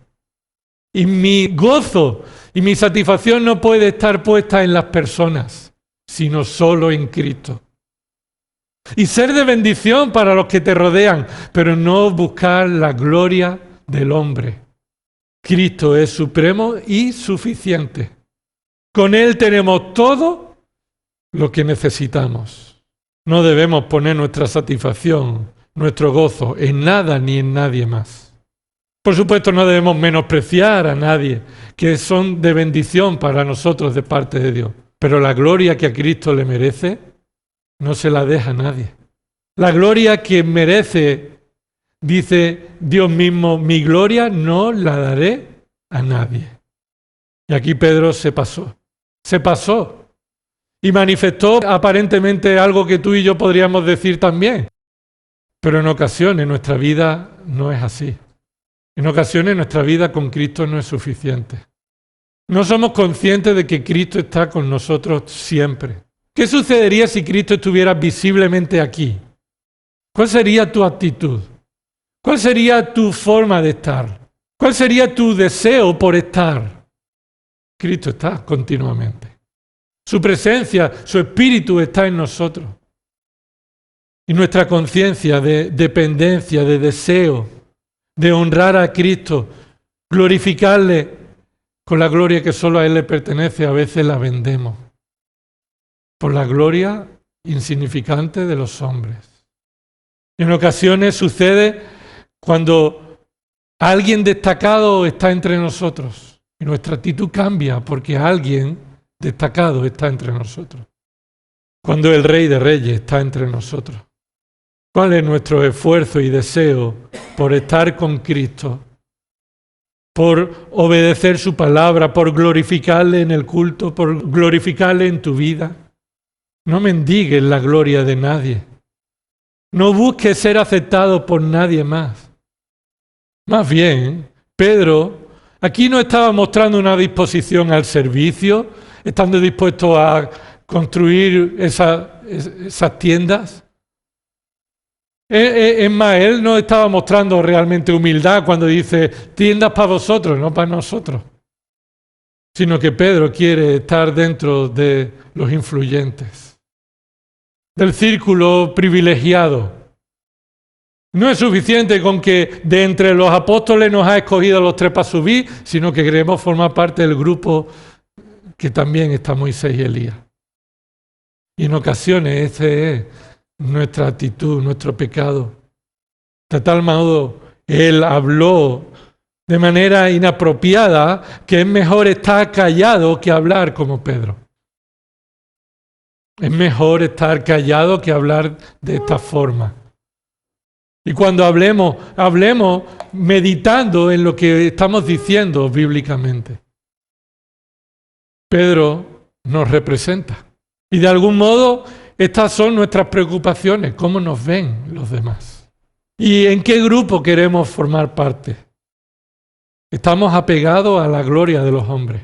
Y mi gozo y mi satisfacción no puede estar puesta en las personas, sino solo en Cristo. Y ser de bendición para los que te rodean, pero no buscar la gloria del hombre. Cristo es supremo y suficiente. Con Él tenemos todo lo que necesitamos. No debemos poner nuestra satisfacción, nuestro gozo en nada ni en nadie más. Por supuesto, no debemos menospreciar a nadie, que son de bendición para nosotros de parte de Dios. Pero la gloria que a Cristo le merece, no se la deja a nadie. La gloria que merece, dice Dios mismo, mi gloria no la daré a nadie. Y aquí Pedro se pasó y manifestó aparentemente algo que tú y yo podríamos decir también. Pero en ocasiones nuestra vida no es así. En ocasiones nuestra vida con Cristo no es suficiente. No somos conscientes de que Cristo está con nosotros siempre. ¿Qué sucedería si Cristo estuviera visiblemente aquí? ¿Cuál sería tu actitud? ¿Cuál sería tu forma de estar? ¿Cuál sería tu deseo por estar? Cristo está continuamente. Su presencia, su espíritu está en nosotros. Y nuestra conciencia de dependencia, de deseo, de honrar a Cristo, glorificarle con la gloria que solo a Él le pertenece, a veces la vendemos por la gloria insignificante de los hombres. Y en ocasiones sucede cuando alguien destacado está entre nosotros y nuestra actitud cambia porque alguien destacado está entre nosotros. Cuando el Rey de Reyes está entre nosotros. ¿Cuál es nuestro esfuerzo y deseo por estar con Cristo? Por obedecer su palabra, por glorificarle en el culto, por glorificarle en tu vida. No mendigues la gloria de nadie. No busques ser aceptado por nadie más. Más bien, Pedro aquí no estaba mostrando una disposición al servicio, estando dispuesto a construir esas tiendas. Es más, él no estaba mostrando realmente humildad cuando dice tiendas para vosotros, no para nosotros. Sino que Pedro quiere estar dentro de los influyentes, del círculo privilegiado. No es suficiente con que de entre los apóstoles nos ha escogido a los 3 para subir, sino que queremos formar parte del grupo que también está Moisés y Elías. Y en ocasiones ese es nuestra actitud, nuestro pecado. De tal modo, Él habló de manera inapropiada que es mejor estar callado que hablar como Pedro. Es mejor estar callado que hablar de esta forma. Y cuando hablemos meditando en lo que estamos diciendo bíblicamente. Pedro nos representa. Y de algún modo, estas son nuestras preocupaciones, cómo nos ven los demás. ¿Y en qué grupo queremos formar parte? Estamos apegados a la gloria de los hombres.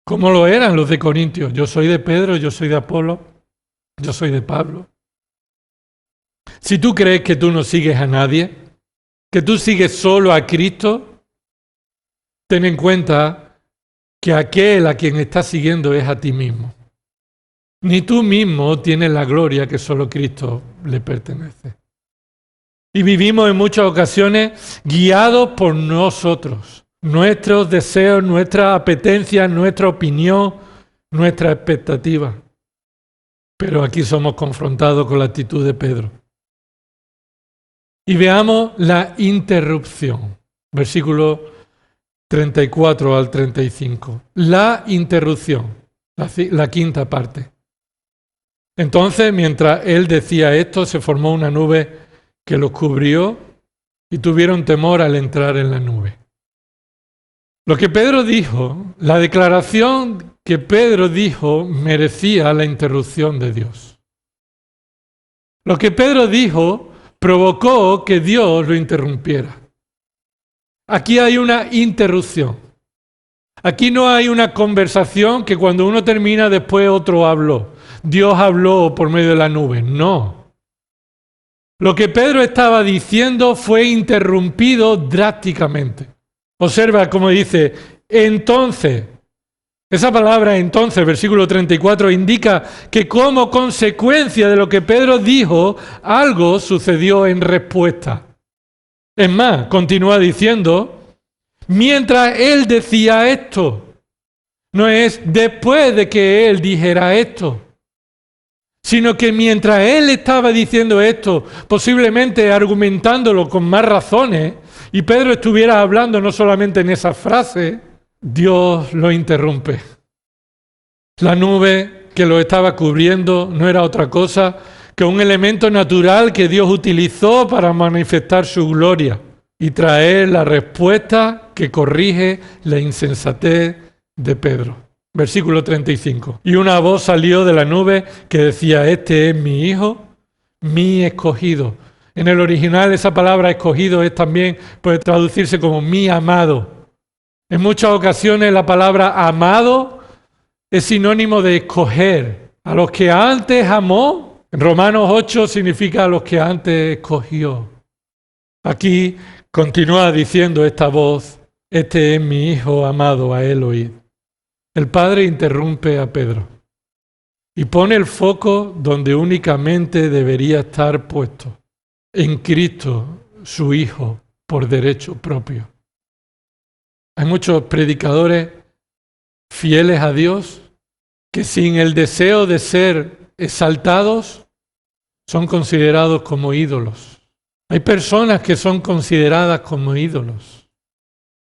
¿Cómo lo eran los de Corintios? Yo soy de Pedro, yo soy de Apolo, yo soy de Pablo. Si tú crees que tú no sigues a nadie, que tú sigues solo a Cristo, ten en cuenta que aquel a quien estás siguiendo es a ti mismo. Ni tú mismo tienes la gloria que solo Cristo le pertenece. Y vivimos en muchas ocasiones guiados por nosotros, nuestros deseos, nuestras apetencias, nuestra opinión, nuestra expectativa. Pero aquí somos confrontados con la actitud de Pedro. Y veamos la interrupción, versículo 34 al 35. La interrupción, la quinta parte. Entonces, mientras él decía esto, se formó una nube que los cubrió y tuvieron temor al entrar en la nube. Lo que Pedro dijo, la declaración que Pedro dijo merecía la interrupción de Dios. Lo que Pedro dijo provocó que Dios lo interrumpiera. Aquí hay una interrupción. Aquí no hay una conversación que cuando uno termina después otro habló. Dios habló por medio de la nube. No. Lo que Pedro estaba diciendo fue interrumpido drásticamente. Observa cómo dice, entonces. Esa palabra entonces, versículo 34, indica que como consecuencia de lo que Pedro dijo, algo sucedió en respuesta. Es más, continúa diciendo, mientras él decía esto, no es después de que él dijera esto, sino que mientras él estaba diciendo esto, posiblemente argumentándolo con más razones, y Pedro estuviera hablando no solamente en esa frase, Dios lo interrumpe. La nube que lo estaba cubriendo no era otra cosa que un elemento natural que Dios utilizó para manifestar su gloria y traer la respuesta que corrige la insensatez de Pedro. Versículo 35. Y una voz salió de la nube que decía, este es mi hijo, mi escogido. En el original esa palabra escogido es también puede traducirse como mi amado. En muchas ocasiones la palabra amado es sinónimo de escoger. A los que antes amó, en Romanos 8 significa a los que antes escogió. Aquí continúa diciendo esta voz, este es mi hijo amado, a él oíd. El Padre interrumpe a Pedro y pone el foco donde únicamente debería estar puesto, en Cristo, su Hijo, por derecho propio. Hay muchos predicadores fieles a Dios que sin el deseo de ser exaltados son considerados como ídolos. Hay personas que son consideradas como ídolos.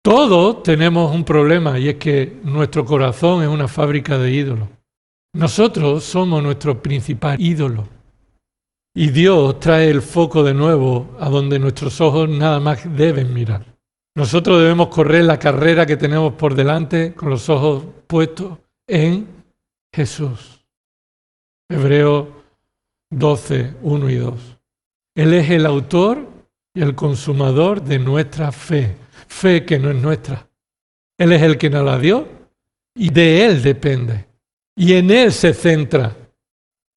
Todos tenemos un problema y es que nuestro corazón es una fábrica de ídolos. Nosotros somos nuestro principal ídolo. Y Dios trae el foco de nuevo a donde nuestros ojos nada más deben mirar. Nosotros debemos correr la carrera que tenemos por delante con los ojos puestos en Jesús. Hebreos 12, 1 y 2. Él es el autor y el consumador de nuestra fe. Fe que no es nuestra. Él es el que nos la dio y de Él depende. Y en Él se centra.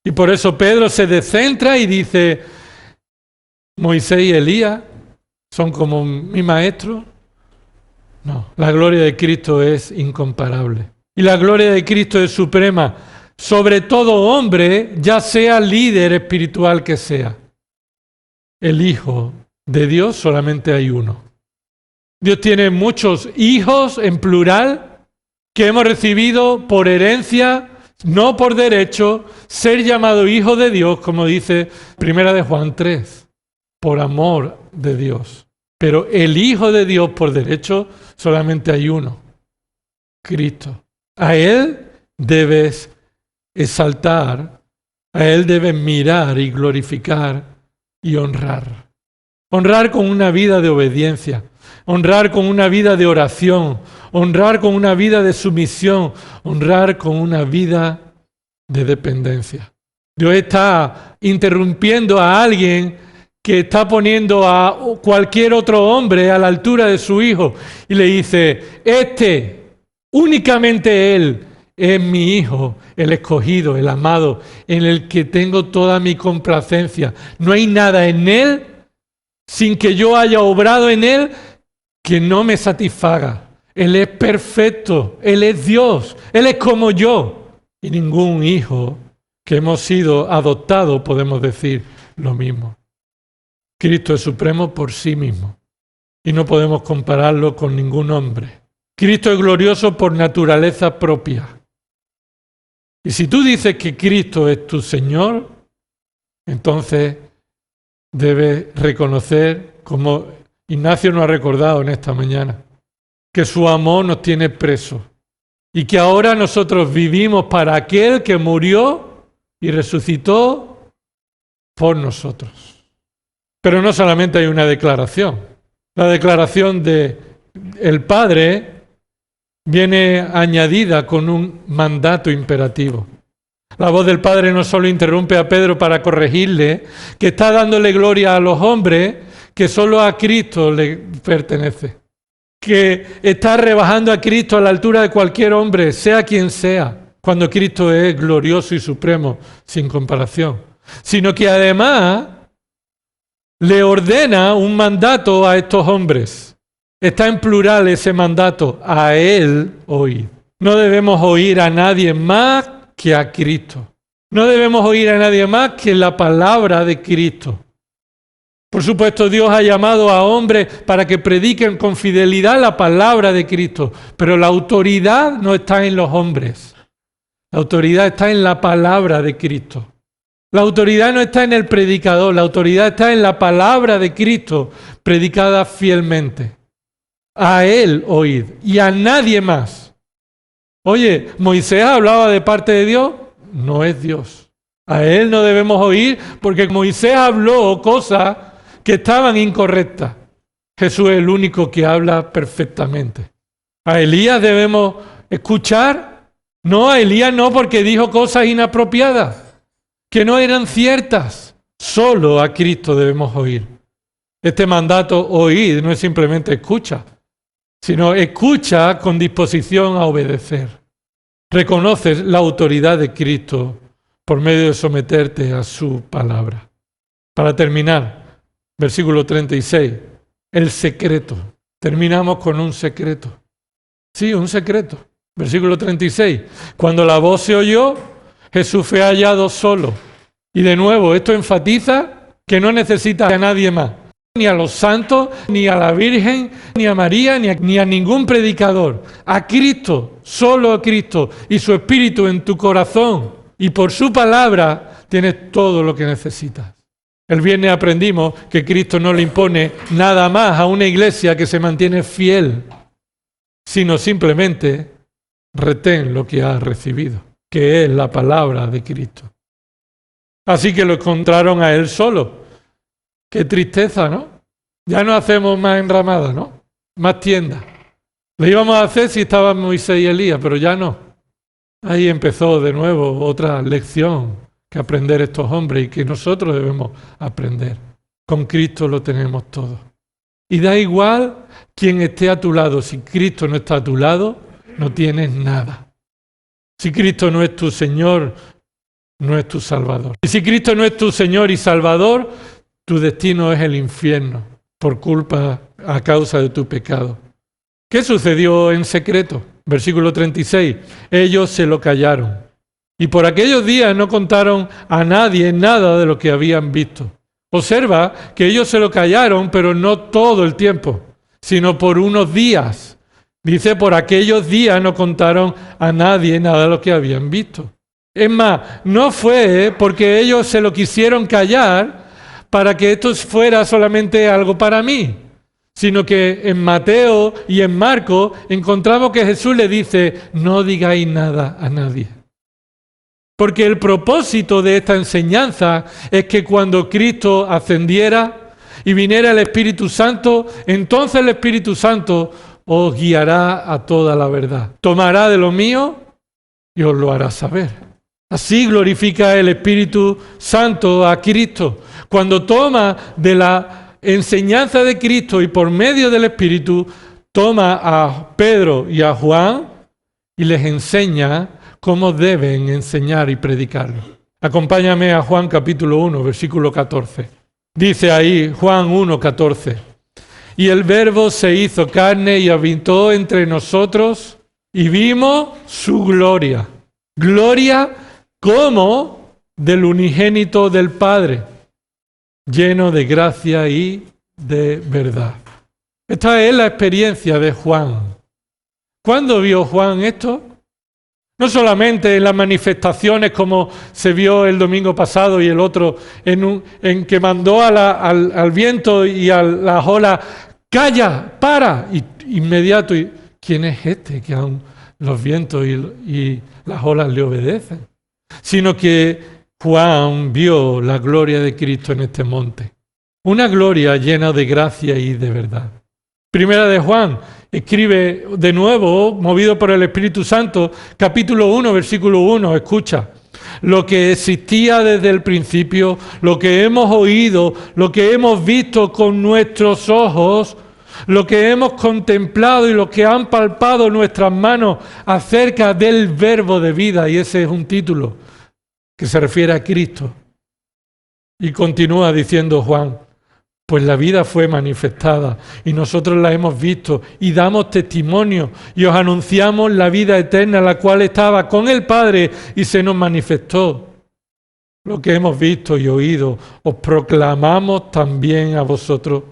Y por eso Pedro se descentra y dice, Moisés y Elías son como mi maestro. No, la gloria de Cristo es incomparable. Y la gloria de Cristo es suprema sobre todo hombre, ya sea líder espiritual que sea. El Hijo de Dios solamente hay uno. Dios tiene muchos hijos en plural que hemos recibido por herencia, no por derecho, ser llamado hijo de Dios, como dice 1 de Juan 3, por amor de Dios. Pero el Hijo de Dios por derecho solamente hay uno, Cristo. A Él debes exaltar, a Él debes mirar y glorificar y honrar. Honrar con una vida de obediencia, honrar con una vida de oración, honrar con una vida de sumisión, honrar con una vida de dependencia. Dios está interrumpiendo a alguien que está poniendo a cualquier otro hombre a la altura de su Hijo y le dice, únicamente Él es mi Hijo, el escogido, el amado, en el que tengo toda mi complacencia. No hay nada en Él, sin que yo haya obrado en Él, que no me satisfaga. Él es perfecto, Él es Dios, Él es como yo. Y ningún hijo que hemos sido adoptados podemos decir lo mismo. Cristo es supremo por sí mismo y no podemos compararlo con ningún hombre. Cristo es glorioso por naturaleza propia. Y si tú dices que Cristo es tu Señor, entonces debes reconocer, como Ignacio nos ha recordado en esta mañana, que su amor nos tiene presos y que ahora nosotros vivimos para aquel que murió y resucitó por nosotros. Pero no solamente hay una declaración. La declaración del Padre viene añadida con un mandato imperativo. La voz del Padre no solo interrumpe a Pedro para corregirle, que está dándole gloria a los hombres, que solo a Cristo le pertenece, que está rebajando a Cristo a la altura de cualquier hombre, sea quien sea, cuando Cristo es glorioso y supremo, sin comparación, sino que además le ordena un mandato a estos hombres. Está en plural ese mandato, a Él oíd. No debemos oír a nadie más que a Cristo. No debemos oír a nadie más que la palabra de Cristo. Por supuesto, Dios ha llamado a hombres para que prediquen con fidelidad la palabra de Cristo, pero la autoridad no está en los hombres. La autoridad está en la palabra de Cristo. La autoridad no está en el predicador, la autoridad está en la palabra de Cristo, predicada fielmente. A Él oíd y a nadie más. Oye, ¿Moisés hablaba de parte de Dios? No es Dios. A Él no debemos oír porque Moisés habló cosas que estaban incorrectas. Jesús es el único que habla perfectamente. ¿A Elías debemos escuchar? No, a Elías no, porque dijo cosas inapropiadas, que no eran ciertas. Solo a Cristo debemos oír. Este mandato, oír, no es simplemente escucha, sino escucha con disposición a obedecer. Reconoces la autoridad de Cristo por medio de someterte a su palabra. Para terminar, versículo 36, el secreto. Terminamos con un secreto. Sí, un secreto. Versículo 36, cuando la voz se oyó, Jesús fue hallado solo. Y de nuevo, esto enfatiza que no necesita a nadie más. Ni a los santos, ni a la Virgen, ni a María, ni a ningún predicador. A Cristo, solo a Cristo y su Espíritu en tu corazón. Y por su palabra tienes todo lo que necesitas. El viernes aprendimos que Cristo no le impone nada más a una iglesia que se mantiene fiel, sino simplemente retén lo que has recibido, que es la palabra de Cristo. Así que lo encontraron a Él solo. Qué tristeza, ¿no? Ya no hacemos más enramadas, ¿no? Más tiendas. Lo íbamos a hacer si estaban Moisés y Elías, pero ya no. Ahí empezó de nuevo otra lección que aprender estos hombres y que nosotros debemos aprender. Con Cristo lo tenemos todo. Y da igual quién esté a tu lado. Si Cristo no está a tu lado, no tienes nada. Si Cristo no es tu Señor, no es tu Salvador. Y si Cristo no es tu Señor y Salvador, tu destino es el infierno por culpa, a causa de tu pecado. ¿Qué sucedió en secreto? Versículo 36. Ellos se lo callaron. Y por aquellos días no contaron a nadie nada de lo que habían visto. Observa que ellos se lo callaron, pero no todo el tiempo, sino por unos días. Dice, por aquellos días no contaron a nadie nada de lo que habían visto. Es más, no fue porque ellos se lo quisieron callar para que esto fuera solamente algo para mí, sino que en Mateo y en Marcos encontramos que Jesús le dice, no digáis nada a nadie. Porque el propósito de esta enseñanza es que cuando Cristo ascendiera y viniera el Espíritu Santo, entonces el Espíritu Santo os guiará a toda la verdad. Tomará de lo mío y os lo hará saber. Así glorifica el Espíritu Santo a Cristo. Cuando toma de la enseñanza de Cristo y por medio del Espíritu, toma a Pedro y a Juan y les enseña cómo deben enseñar y predicarlo. Acompáñame a Juan capítulo 1, versículo 14. Dice ahí, Juan 1, 14. Y el Verbo se hizo carne y habitó entre nosotros y vimos su gloria. Gloria como del unigénito del Padre, lleno de gracia y de verdad. Esta es la experiencia de Juan. ¿Cuándo vio Juan esto? No solamente en las manifestaciones como se vio el domingo pasado y el otro, en que mandó al viento y a las olas, calla, para, y inmediato, ¿quién es este que aún los vientos y las olas le obedecen? Sino que Juan vio la gloria de Cristo en este monte. Una gloria llena de gracia y de verdad. Primera de Juan escribe de nuevo, movido por el Espíritu Santo, capítulo 1, versículo 1, escucha. Lo que existía desde el principio, lo que hemos oído, lo que hemos visto con nuestros ojos, lo que hemos contemplado y lo que han palpado nuestras manos acerca del Verbo de vida, y ese es un título que se refiere a Cristo. Y continúa diciendo Juan, pues la vida fue manifestada y nosotros la hemos visto y damos testimonio y os anunciamos la vida eterna, la cual estaba con el Padre y se nos manifestó. Lo que hemos visto y oído os proclamamos también a vosotros,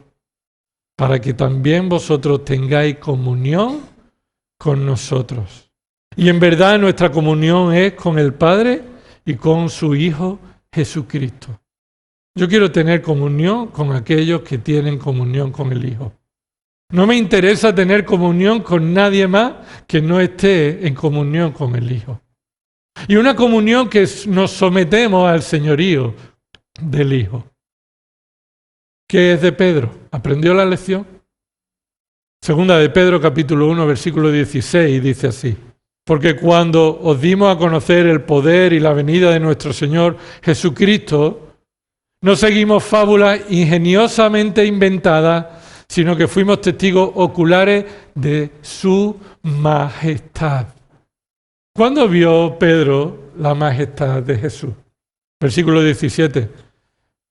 para que también vosotros tengáis comunión con nosotros. Y en verdad nuestra comunión es con el Padre y con su Hijo Jesucristo. Yo quiero tener comunión con aquellos que tienen comunión con el Hijo. No me interesa tener comunión con nadie más que no esté en comunión con el Hijo. Y una comunión que nos sometemos al señorío del Hijo. ¿Qué es de Pedro? ¿Aprendió la lección? Segunda de Pedro, capítulo 1, versículo 16, dice así. Porque cuando os dimos a conocer el poder y la venida de nuestro Señor Jesucristo, no seguimos fábulas ingeniosamente inventadas, sino que fuimos testigos oculares de su majestad. ¿Cuándo vio Pedro la majestad de Jesús? Versículo 17.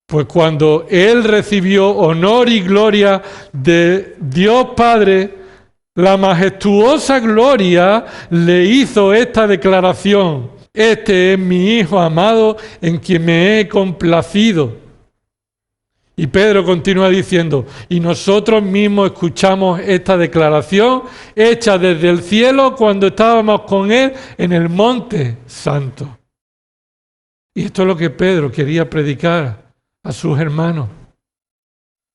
Pues cuando él recibió honor y gloria de Dios Padre, la majestuosa gloria le hizo esta declaración. Este es mi Hijo amado en quien me he complacido. Y Pedro continúa diciendo, y nosotros mismos escuchamos esta declaración hecha desde el cielo cuando estábamos con él en el monte santo. Y esto es lo que Pedro quería predicar a sus hermanos.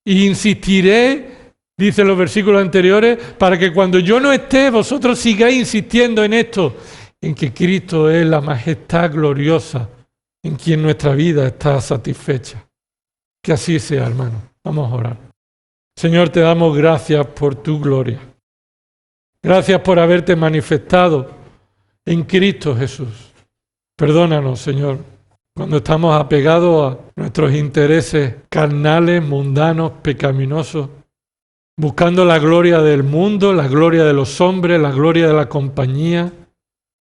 Y insistiré, dice los versículos anteriores, para que cuando yo no esté, vosotros sigáis insistiendo en esto, en que Cristo es la majestad gloriosa, en quien nuestra vida está satisfecha. Que así sea, hermano. Vamos a orar. Señor, te damos gracias por tu gloria. Gracias por haberte manifestado en Cristo Jesús. Perdónanos, Señor, cuando estamos apegados a nuestros intereses carnales, mundanos, pecaminosos, buscando la gloria del mundo, la gloria de los hombres, la gloria de la compañía,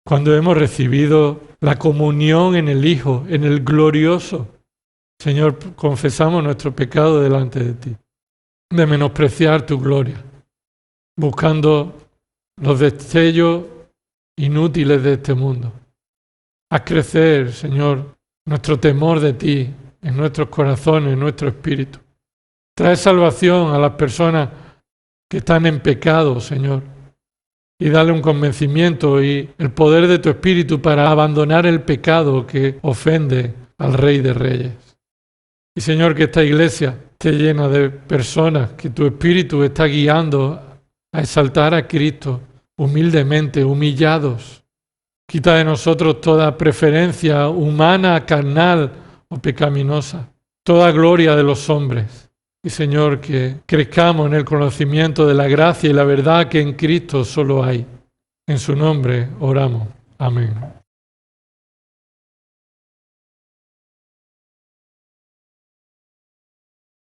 cuando hemos recibido la comunión en el Hijo, en el glorioso. Señor, confesamos nuestro pecado delante de ti, de menospreciar tu gloria, buscando los destellos inútiles de este mundo. Haz crecer, Señor, nuestro temor de ti en nuestros corazones, en nuestro espíritu. Trae salvación a las personas que están en pecado, Señor, y dale un convencimiento y el poder de tu Espíritu para abandonar el pecado que ofende al Rey de Reyes. Y Señor, que esta iglesia esté llena de personas que tu Espíritu está guiando a exaltar a Cristo humildemente, humillados. Quita de nosotros toda preferencia humana, carnal o pecaminosa, toda gloria de los hombres. Y Señor, que crezcamos en el conocimiento de la gracia y la verdad que en Cristo solo hay. En su nombre oramos. Amén.